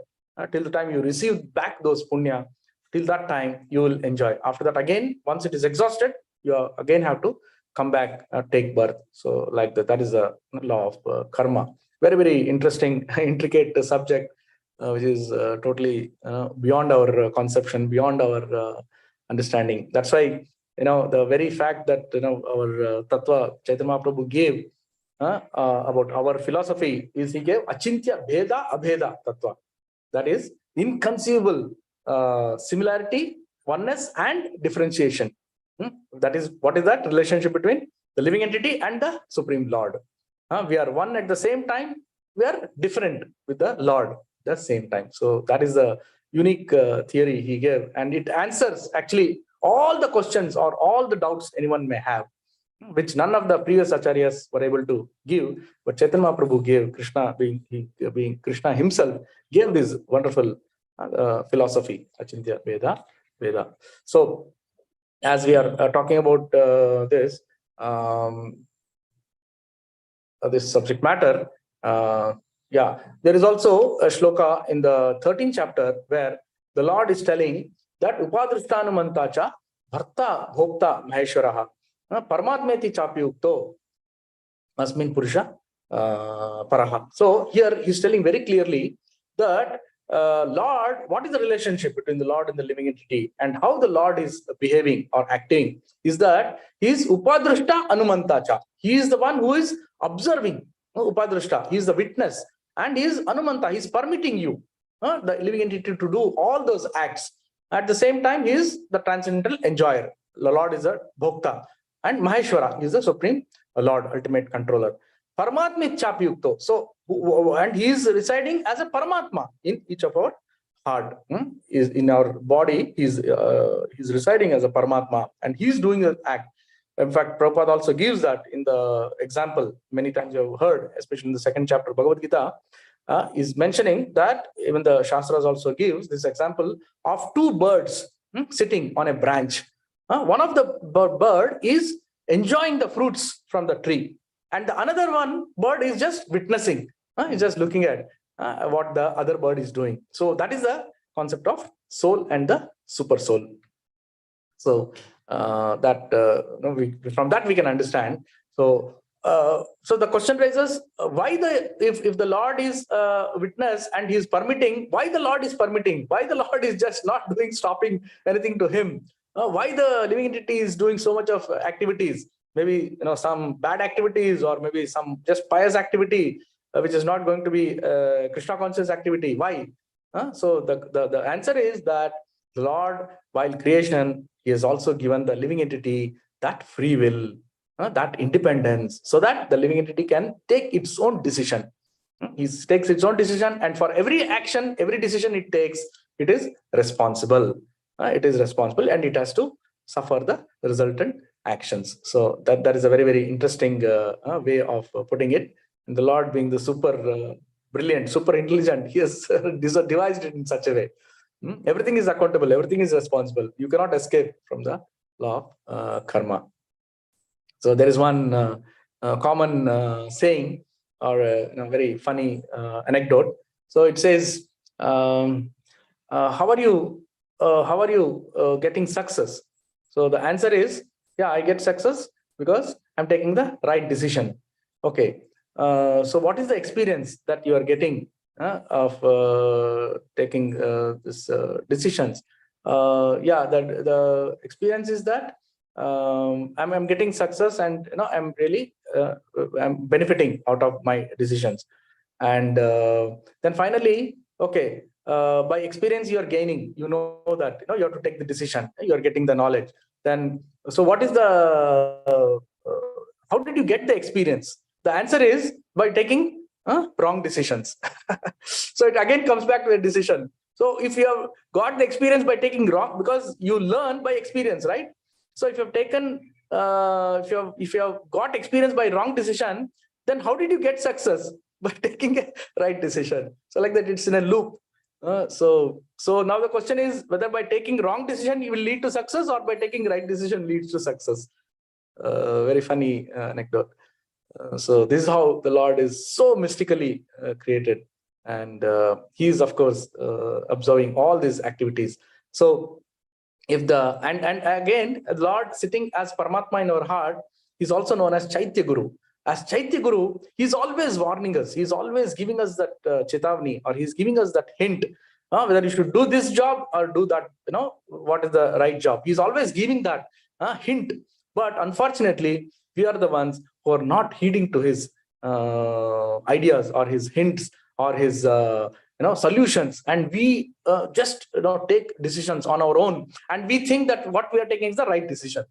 A: till the time you receive back those punya, till that time you will enjoy. After that, again, once it is exhausted, you again have to come back, take birth. So like that is the law of karma. Very, very interesting, intricate subject, which is totally beyond our conception, beyond our understanding. That's why, the very fact that, our Tattva Chaitanya Mahaprabhu gave about our philosophy is he gave Achintya Bheda Abheda Tattva. That is inconceivable similarity, oneness, and differentiation. That is, what is that relationship between the living entity and the Supreme Lord? We are one at the same time, we are different with the Lord at the same time. So that is a unique theory he gave, and it answers actually all the questions or all the doubts anyone may have, which none of the previous acharyas were able to give, but Chaitanya Mahaprabhu gave. Krishna, being Krishna himself, gave this wonderful philosophy, Achintya Veda. So as we are talking about this subject matter, there is also a shloka in the 13th chapter where the Lord is telling that upadrishtanumantacha bharta bhokta maheshwaraha paramatmeti chapyukto asmin purusha paraha. So here he's telling very clearly that Lord, what is the relationship between the Lord and the living entity, and how the Lord is behaving or acting is that he is upadrishta anumantacha. He is the one who is observing, upadrishta. He is the witness, and he is anumanta. He is permitting you, the living entity, to do all those acts. At the same time, he is the transcendental enjoyer. The Lord is a bhokta, and Maheshwara is the supreme Lord, ultimate controller. Paramatma Chapyukto. So, and he is residing as a Paramatma in each of our heart. Is in our body, he's residing as a Paramatma, and he's doing an act. In fact, Prabhupada also gives that in the example, many times you have heard, especially in the second chapter of Bhagavad Gita, is mentioning that even the Shastras also gives this example of two birds sitting on a branch. One of the bird is enjoying the fruits from the tree, and the another one bird is just witnessing, is just looking at what the other bird is doing. So that is the concept of soul and the super soul. So from that we can understand. So so the question raises, why if the Lord is witness and he is permitting, why the Lord is permitting? Why the Lord is just not stopping anything to him? Why the living entity is doing so much of activities? Maybe some bad activities, or maybe some just pious activity, which is not going to be Krishna conscious activity. Why? So the answer is that the Lord, while creation, he has also given the living entity that free will, that independence, so that the living entity can take its own decision. He takes its own decision, and for every action, every decision it takes, it is responsible. It is responsible, and it has to suffer the resultant actions. So that is a very, very interesting way of putting it. And the Lord, being the super brilliant, super intelligent, he has devised it in such a way. Everything is accountable, everything is responsible. You cannot escape from the law of karma. So there is one common saying, or a very funny anecdote. So it says, how are you getting success? So the answer is, yeah, I get success because I'm taking the right decision. Okay, so what is the experience that you are getting of taking this decisions? Yeah, that the experience is that I'm getting success, and I'm really I'm benefiting out of my decisions. And then finally, okay, by experience you are gaining, that you have to take the decision, you are getting the knowledge. Then so what is the how did you get the experience? The answer is by taking wrong decisions. So it again comes back to a decision. So if you have got the experience by taking wrong, because you learn by experience, right? So if you have taken if you have got experience by wrong decision, then how did you get success? By taking a right decision. So like that, it's in a loop. So now the question is whether by taking wrong decision you will lead to success, or by taking right decision leads to success. Very funny anecdote. So this is how the Lord is so mystically created, and he is of course observing all these activities. So if the and again, the Lord sitting as Paramatma in our heart is also known as Chaitya Guru. As Chaitya Guru, he's always warning us. He's always giving us that chetavani, or he's giving us that hint, whether you should do this job or do that, what is the right job. He's always giving that hint. But unfortunately, we are the ones who are not heeding to his ideas, or his hints, or his solutions, and we just take decisions on our own, and we think that what we are taking is the right decision.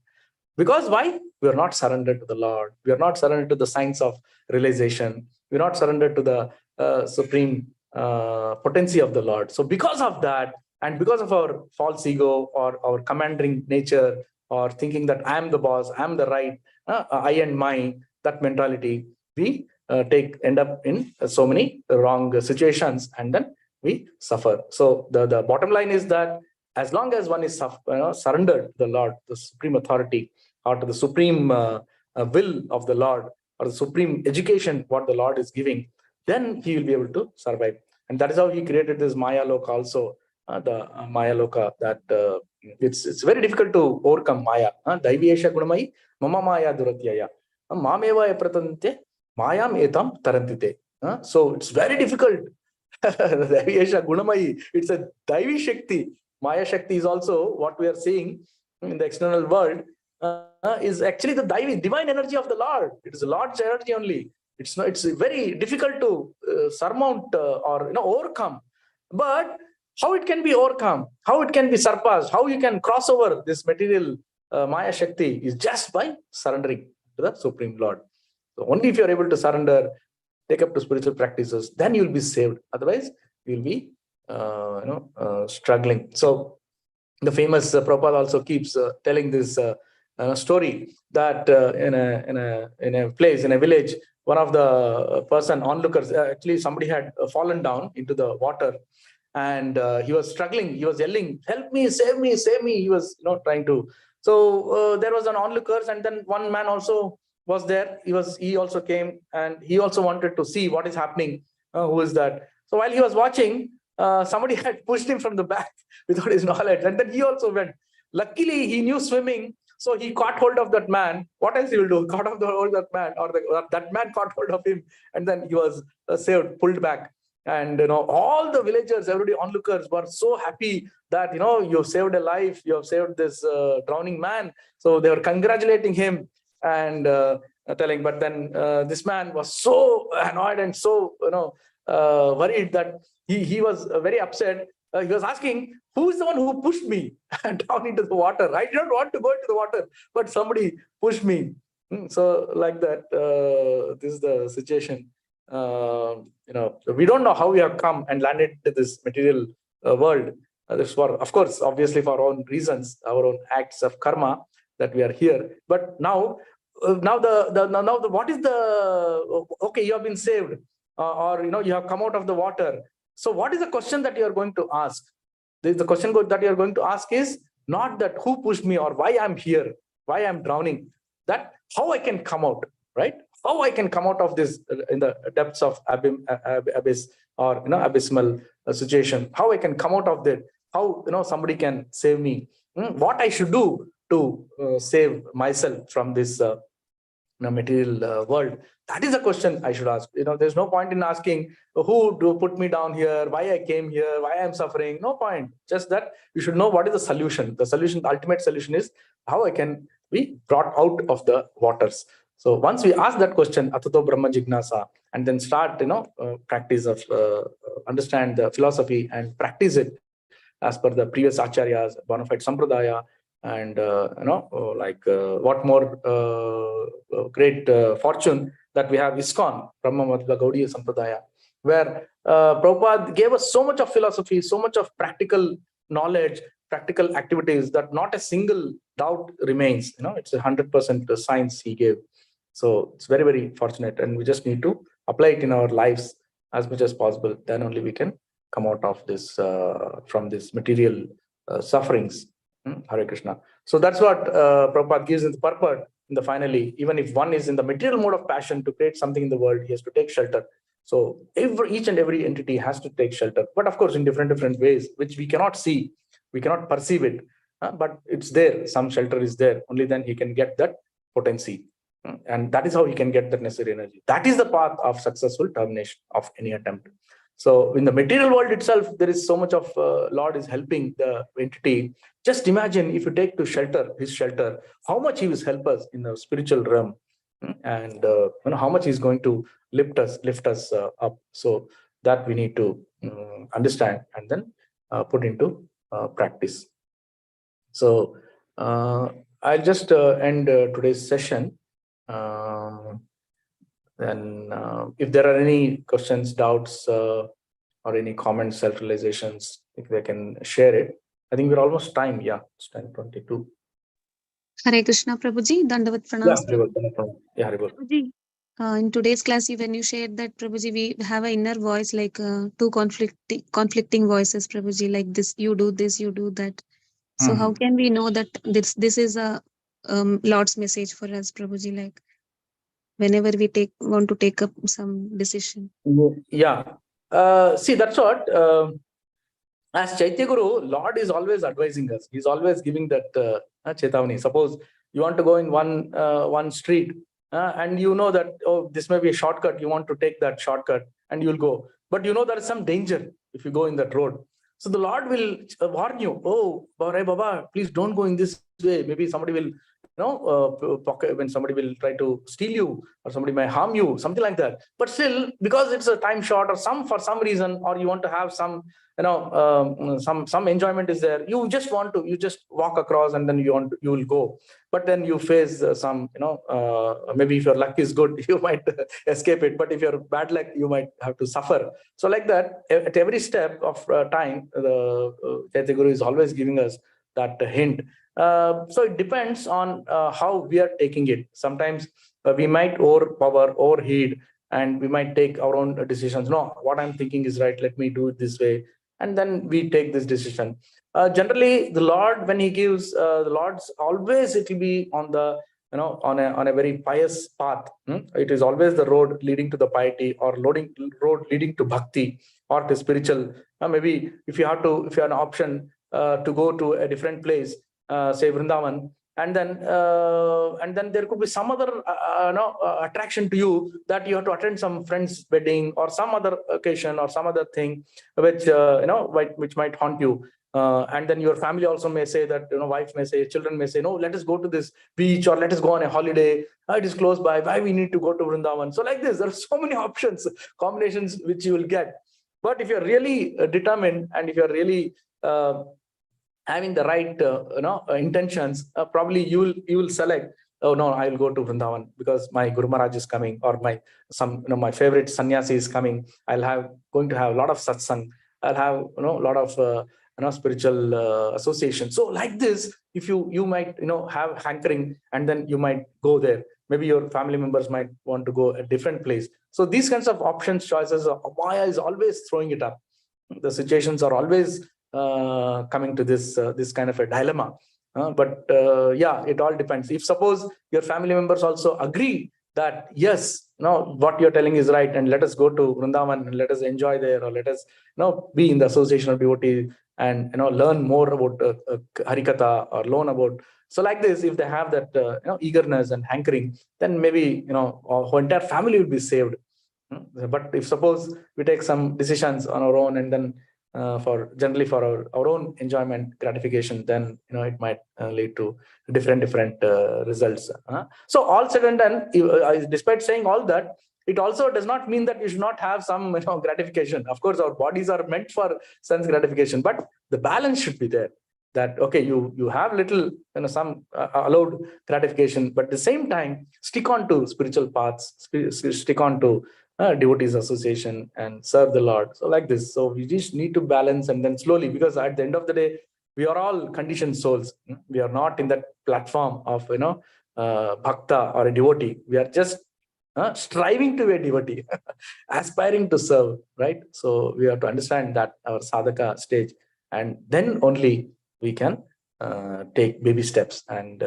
A: Because why? We are not surrendered to the Lord. We are not surrendered to the science of realization. We are not surrendered to the supreme potency of the Lord. So because of that, and because of our false ego, or our commanding nature, or thinking that I am the boss, I am the right, I and my, that mentality, we end up in so many wrong situations, and then we suffer. So the bottom line is that as long as one is surrendered to the Lord, the supreme authority, or to the supreme will of the Lord, or the supreme education what the Lord is giving, then he will be able to survive. And that is how he created this Maya Lok also, the Maya Loka, that it's very difficult to overcome Maya. Daiviyesha Gunamai, Mama Maya Duratyaya, Mameva Epratante, Mayam Etam Tarantite. So it's very difficult. Daiviyesha Gunamai, it's a Daivi Shakti. Maya Shakti is also what we are seeing in the external world, is actually the divine energy of the Lord. It is the Lord's energy only. It's not. It's very difficult to surmount or overcome. But how it can be overcome, how it can be surpassed, how you can cross over this material Maya Shakti is just by surrendering to the Supreme Lord. So only if you are able to surrender, take up to spiritual practices, then you will be saved. Otherwise, you will be struggling. So the famous Prabhupada also keeps telling this story that in a place, in a village, one of the person onlookers, actually somebody had fallen down into the water, and he was struggling. He was yelling, "Help me! Save me! Save me!" He was trying to. So there was an onlookers, and then one man also was there. He also came, and he also wanted to see what is happening. Who is that? So while he was watching, somebody had pushed him from the back without his knowledge, and then he also went. Luckily, he knew swimming, so he caught hold of that man. What else he will do? Caught hold of that man, or that man caught hold of him, and then he was saved, pulled back. And all the villagers, everybody onlookers were so happy that you saved a life, you have saved this drowning man. So they were congratulating him and telling. But then this man was so annoyed and so worried that he was very upset. He was asking, who is the one who pushed me down into the water? I didn't want to go into the water, but somebody pushed me. So like that, this is the situation. We don't know how we have come and landed into this material world. This for, of course, obviously for our own reasons, our own acts of karma that we are here. But now what is the okay? You have been saved, or you have come out of the water. So what is the question that you are going to ask? The question that you are going to ask is not that who pushed me or why I'm here, why I'm drowning. That how I can come out, right? How I can come out of this in the depths of abyss or abysmal situation. How I can come out of that. How somebody can save me. What I should do to save myself from this material world. That is a question I should ask. There's no point in asking who put me down here, why I came here, why I'm suffering. No point. Just that you should know what is the solution. The solution, the ultimate solution is how I can be brought out of the waters. So once we ask that question, Atato Brahma Jignasa, and then start, practice of understand the philosophy and practice it as per the previous acharyas, bona fide sampradaya, and what more great fortune that we have ISKCON, Brahma Madhva Gaudiya Sampradaya, where Prabhupada gave us so much of philosophy, so much of practical knowledge, practical activities that not a single doubt remains. It's 100% science he gave. So it's very, very fortunate, and we just need to apply it in our lives as much as possible. Then only we can come out of this from this material sufferings. Hare Krishna. So that's what Prabhupada gives in the purport. In the finally, even if one is in the material mode of passion to create something in the world, he has to take shelter. So each and every entity has to take shelter, but of course in different ways, which we cannot see, we cannot perceive it, but it's there. Some shelter is there. Only then he can get that potency. And that is how he can get the necessary energy. That is the path of successful termination of any attempt. So in the material world itself, there is so much of Lord is helping the entity. Just imagine if you take to shelter, his shelter, how much he will help us in the spiritual realm, and how much he's going to lift us up. So that we need to understand and then put into practice. So I'll just end today's session. Then if there are any questions, doubts, or any comments, self-realizations, if they can share it. I think we're almost time. Yeah, it's 10:22.
G: Hare Krishna, Prabhuji. Dandavat Pranam.
A: Yeah, Haribol.
G: Prabhuji, in today's class, when you shared that, Prabhuji, we have an inner voice, like two conflicting voices, Prabhuji, like this, you do this, you do that. So how can we know that this is a Lord's message for us, Prabhuji, like whenever we want to take up some decision?
A: Yeah. See, that's what as Chaitya Guru, Lord is always advising us. He's always giving that Chetavani. Suppose you want to go in one street and you know that, oh, this may be a shortcut. You want to take that shortcut and you'll go. But you know there is some danger if you go in that road. So the Lord will warn you, oh, Baba, please don't go in this way. Maybe somebody will, pocket, when somebody will try to steal you or somebody may harm you, something like that. But still, because it's a time short or for some reason, or you want to have some, some enjoyment is there, you just walk across and then you will go. But then you face some, maybe if your luck is good, you might escape it. But if you're bad luck, you might have to suffer. So like that, at every step of time, the Chaitya Guru is always giving us that hint. So it depends on how we are taking it. Sometimes we might overheed, and we might take our own decisions. No, what I'm thinking is right. Let me do it this way. And then we take this decision. Generally, the Lord, when He gives, the Lord's always, it will be on the, on a very pious path. It is always the road leading to the piety, or road leading to bhakti, or to spiritual. Maybe if you have an option to go to a different place, say Vrindavan, and then there could be some other attraction to you, that you have to attend some friend's wedding or some other occasion or some other thing which might haunt you. And then your family also may say that, wife may say, children may say, no, let us go to this beach, or let us go on a holiday. It is close by. Why we need to go to Vrindavan? So like this, there are so many options, combinations which you will get. But if you're really determined, and if you're really having the right intentions, probably you will select, oh no, I will go to Vrindavan because my Guru Maharaj is coming, or my favorite sannyasi is coming. Going to have a lot of satsang. I'll have a lot of spiritual association. So like this, if you might have hankering, and then you might go there. Maybe your family members might want to go a different place. So these kinds of options, choices, Maya is always throwing it up. The situations are always coming to this kind of a dilemma. But it all depends. If suppose your family members also agree that yes, what you're telling is right, and let us go to Vrindavan and let us enjoy there, or let us be in the association of devotees and learn more about Harikatha, or learn about. So like this, if they have that eagerness and hankering, then maybe our entire family will be saved. But if suppose we take some decisions on our own, and then generally for our own enjoyment, gratification, then it might lead to different results. So all said and done, despite saying all that, it also does not mean that you should not have some gratification. Of course, our bodies are meant for sense gratification, but the balance should be there. That okay, you have little some allowed gratification, but at the same time stick on to spiritual paths, stick on to devotees association, and serve the Lord. So like this, so we just need to balance, and then slowly, because at the end of the day, we are all conditioned souls. We are not in that platform of bhakta or a devotee. We are just striving to be a devotee, aspiring to serve, right? So we have to understand that our sadhaka stage, and then only we can take baby steps and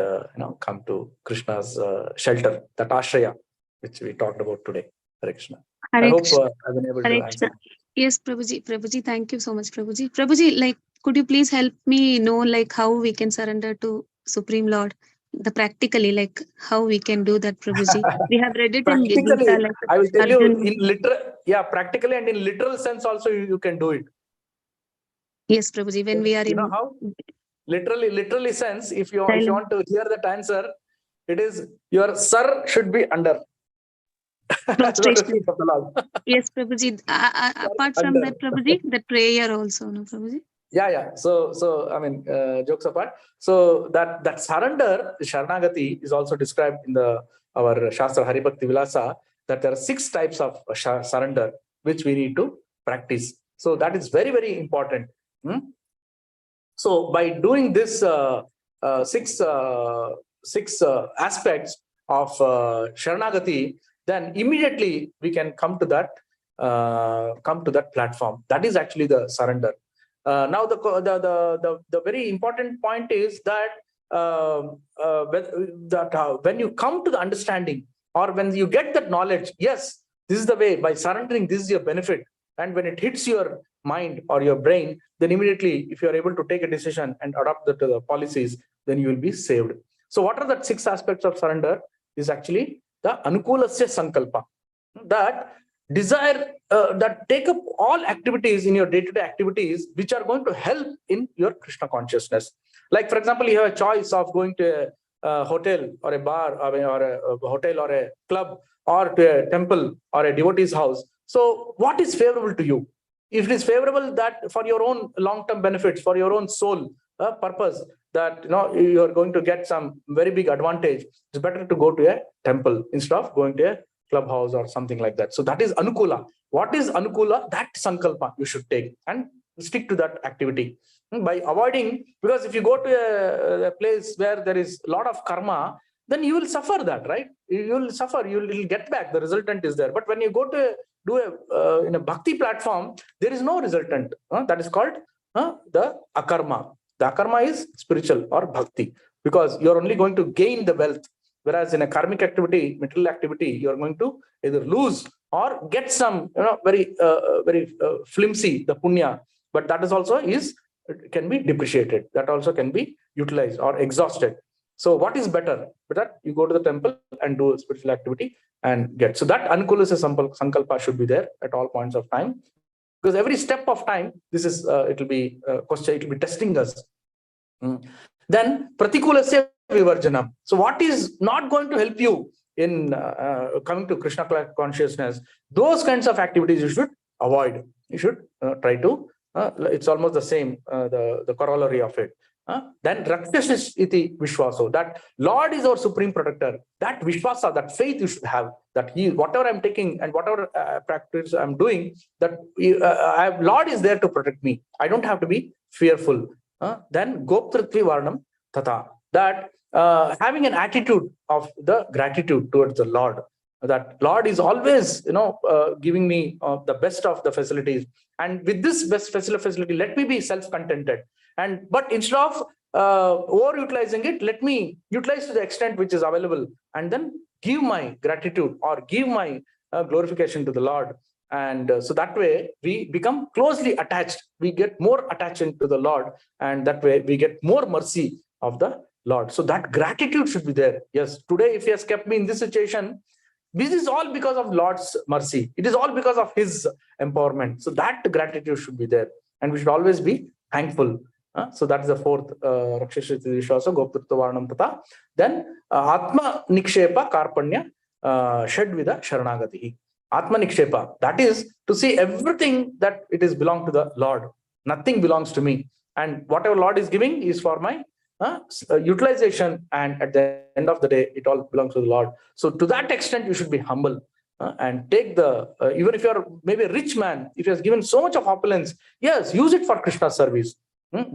A: come to Krishna's shelter, that ashraya, which we talked about today. Hare Krishna. I hope I've been able to answer.
G: Yes, Prabhuji, thank you so much, Prabhuji. Prabhuji, could you please help me know, how we can surrender to Supreme Lord? Practically, how we can do that, Prabhuji? We have read it in Gita,
A: I will tell
G: Arjun.
A: you in practically and in literal sense also you can do it.
G: Yes, Prabhuji, when we are in
A: how? Literally sense, if you want to hear that answer, it is your sir should be under.
G: Prostration. Yes, Prabhuji. Apart from that, Prabhuji, the prayer also, no, Prabhuji?
A: Yeah. So I mean, jokes apart. So that surrender, Sharanagati, is also described in our Shastra Haribhakti Vilasa, that there are 6 types of surrender which we need to practice. So that is very, very important. So by doing this 6 aspects of Sharanagati, then immediately we can come to that platform. That is actually the surrender. Now the very important point is that when you come to the understanding, or when you get that knowledge, yes, this is the way. By surrendering, this is your benefit. And when it hits your mind or your brain, then immediately, if you are able to take a decision and adopt the policies, then you will be saved. So what are the 6 aspects of surrender? Is actually the anukulasya sankalpa, that desire, that take up all activities in your day-to-day activities which are going to help in your Krishna consciousness. Like, for example, you have a choice of going to a hotel or a bar or a hotel or a club or to a temple or a devotee's house. So what is favorable to you? If it is favorable that for your own long-term benefits, for your own soul purpose, that you are going to get some very big advantage, it's better to go to a temple instead of going to a clubhouse or something like that. So that is anukula. What is anukula? That sankalpa you should take and stick to that activity by avoiding, because if you go to a place where there is a lot of karma, then you will suffer that, right? You will suffer, you will get back, the resultant is there. But when you go to do in a bhakti platform, there is no resultant. That is called the akarma. The akarma is spiritual or bhakti, because you're only going to gain the wealth. Whereas in a karmic activity, material activity, you're going to either lose or get some, very flimsy, the punya. But that is also can be depreciated. That also can be utilized or exhausted. So what is better? Better you go to the temple and do a spiritual activity and get. So that anukulasya sankalpa should be there at all points of time. Because every step of time, this is it will be question, it will be testing us. Then pratikulasya vivarjanam. So what is not going to help you in coming to Krishna consciousness? Those kinds of activities you should avoid. You should try to. It's almost the same. The corollary of it. Then rakshas iti vishwaso. That Lord is our supreme protector. That vishwasa, that faith you should have. That whatever I'm taking and whatever practice I'm doing, that Lord is there to protect me. I don't have to be fearful. Then goptritvi varnam tata. That having an attitude of the gratitude towards the Lord. That Lord is always, giving me the best of the facilities. And with this best facility, let me be self-contented. But instead of over-utilizing it, let me utilize to the extent which is available, and then give my gratitude or give my glorification to the Lord. And so that way we become closely attached. We get more attached to the Lord, and that way we get more mercy of the Lord. So that gratitude should be there. Yes, today if He has kept me in this situation, this is all because of Lord's mercy. It is all because of His empowerment. So that gratitude should be there, and we should always be thankful. So that is the fourth rakshasya vishwasa goptritva varnam tata. Then atma nikshepa karpanya shadvida sharanagati. Atma nikshepa, that is to see everything that it is belong to the Lord. Nothing belongs to me, and whatever Lord is giving is for my utilization, and at the end of the day it all belongs to the Lord. So to that extent you should be humble and take the even if you are maybe a rich man, if He has given so much of opulence, yes, use it for Krishna's service.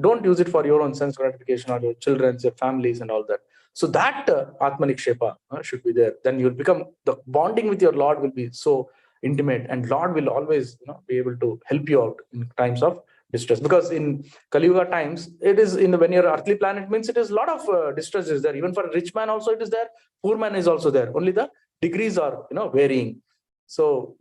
A: Don't use it for your own sense gratification or your children's, your families and all that. So that atma nikshepa should be there. Then you'll become, the bonding with your Lord will be so intimate, and Lord will always be able to help you out in times of distress. Because in Kali Yuga times, it is when your earthly planet means it is a lot of distress is there. Even for a rich man also it is there. Poor man is also there. Only the degrees are varying. So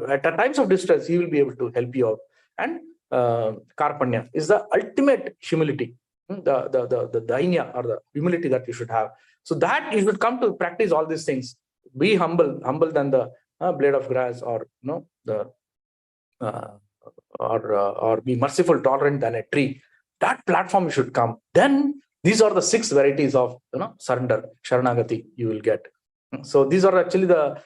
A: at times of distress, He will be able to help you out. And karpanya is the ultimate humility, the dainya or the humility that you should have. So that you should come to practice all these things. Be humble than the blade of grass, or the or be merciful, tolerant than a tree. That platform you should come. Then these are the 6 varieties of surrender, sharanagati you will get. So these are actually the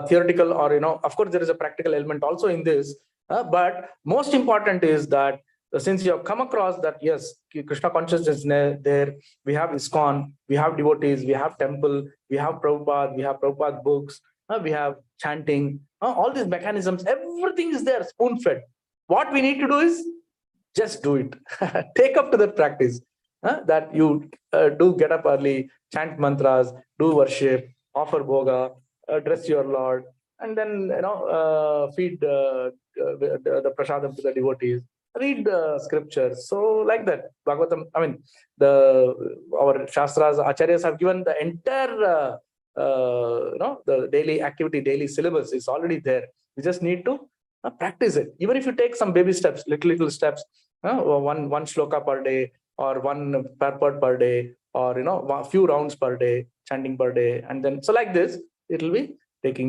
A: theoretical, or of course there is a practical element also in this. But most important is that since you have come across that, yes, Krishna consciousness is there, we have ISKCON, we have devotees, we have temple, we have Prabhupada, we have Prabhupada books, we have chanting, all these mechanisms, everything is there, spoon-fed. What we need to do is just do it. Take up to that practice, that you do get up early, chant mantras, do worship, offer bhoga, dress your Lord, and then feed the prasadam to the devotees, read the scriptures. So like that, Bhagavatam, I mean, our shastras, acharyas have given the entire the daily activity, daily syllabus is already there. We just need to Practice it. Even if you take some baby steps, little steps, one shloka per day, or one purport per day, or a few rounds per day, chanting per day, and then so like this, it will be leading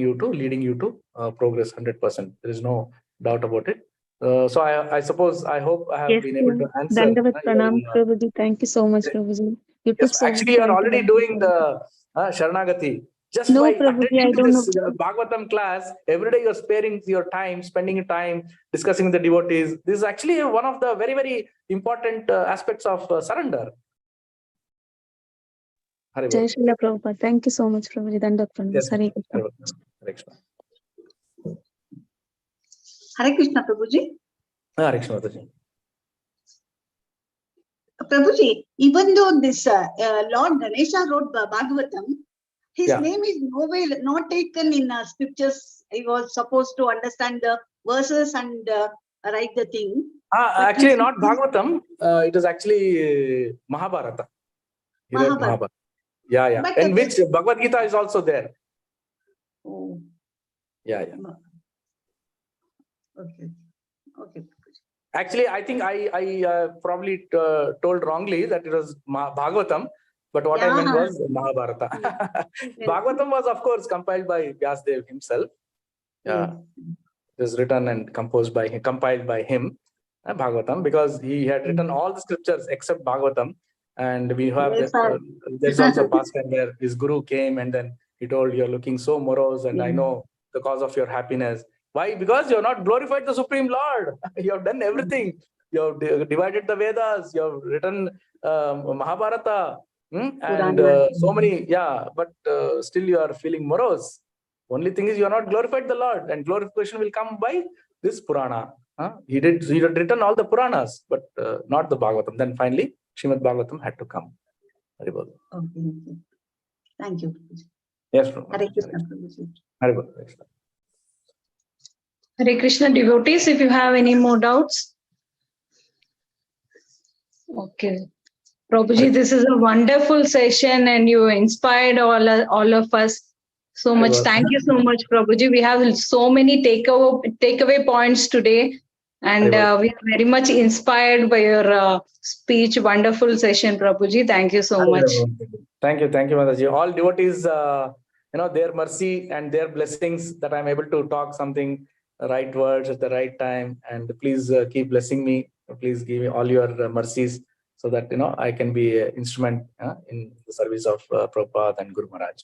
A: you to progress 100%. There is no doubt about it. So I hope I have been able to answer.
G: Dandavat pranam, Prabhuji. Thank you so much, Prabhuji. You took so
A: Actually,
G: much
A: you are
G: time to
A: already
G: answer
A: doing
G: them.
A: the Sharanagati. Just
G: No,
A: by
G: Prabhuji, I
A: attending to
G: don't
A: this
G: know.
A: Bhagavatam class, every day you're sparing your time, spending your time discussing with the devotees. This is actually one of the very, very important aspects of surrender.
G: Jai Srila Prabhupada. Thank you so much, Prabhuji. Dandavat pranam.
A: Yes.
G: Hare Krishna.
A: Hare Krishna.
H: Hare Krishna, Prabhuji.
A: Hare Krishna, Mataji.
H: Prabhuji, even though this Lord Ganesha wrote Bhagavatam, his name is nowhere not taken in scriptures. He was supposed to understand the verses and write the thing.
A: Actually, not Bhagavatam. It is actually Mahabharata. He wrote Mahabharata. Yeah.
H: But
A: in which Bhagavad Gita is also there.
H: Oh.
A: Yeah.
H: Okay.
A: Actually, I think I probably told wrongly that it was Bhagavatam, but what I meant was Mahabharata. Bhagavatam was, of course, compiled by Vyasdev himself. Yeah, it was written and compiled by him, Bhagavatam, because he had written all the scriptures except Bhagavatam. And we have there's also a pastime where his guru came and then he told, "You're looking so morose, and I know the cause of your happiness. Why? Because you have not glorified the Supreme Lord. You have done everything. You have divided the Vedas. You have written Mahabharata, and so many. Yeah, but still you are feeling morose. Only thing is you are not glorified the Lord, and glorification will come by this Purana. He had written all the Puranas, but not the Bhagavatam. Then finally, Shrimad Bhagavatam had to come. Very well.
H: Okay. Thank you.
A: Yes, Prabhupada.
H: Hare Krishna, Prabhuji.
A: Very well.
B: Hare Krishna devotees, if you have any more doubts. Okay. Prabhuji, this is a wonderful session and you inspired all of us so much. Thank you so much, Prabhuji. We have so many takeaway points today. And we are very much inspired by your speech. Wonderful session, Prabhuji. Thank you so much.
A: Thank you, Mataji. All devotees, their mercy and their blessings that I'm able to talk something right words at the right time. And please keep blessing me. Please give me all your mercies so that I can be an instrument in the service of Prabhupada and Guru Maharaj.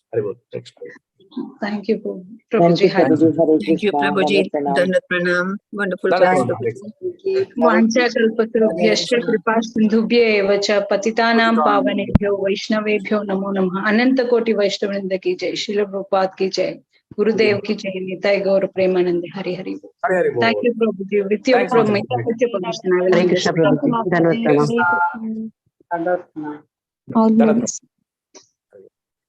B: Thank you, Prabhuji.
E: Thank you,
I: Prabhuji. Dandavat pranam. Wonderful class, Prabhuji.
B: Vancha kalpatarubhyascha kripa sindhubhya eva cha patitanam pavanebhyo vaishnavebhyo namo namah. Ananta koti Vaishnavrinda ki jai. Srila Prabhupada ki jai. Gurudev ki jai. Nitai Gaur Premanande. Hari Hari. Thank you, Prabhuji. With your permission, I will
I: Hare Krishna, Prabhuji. Dandavat pranam.
C: All glories.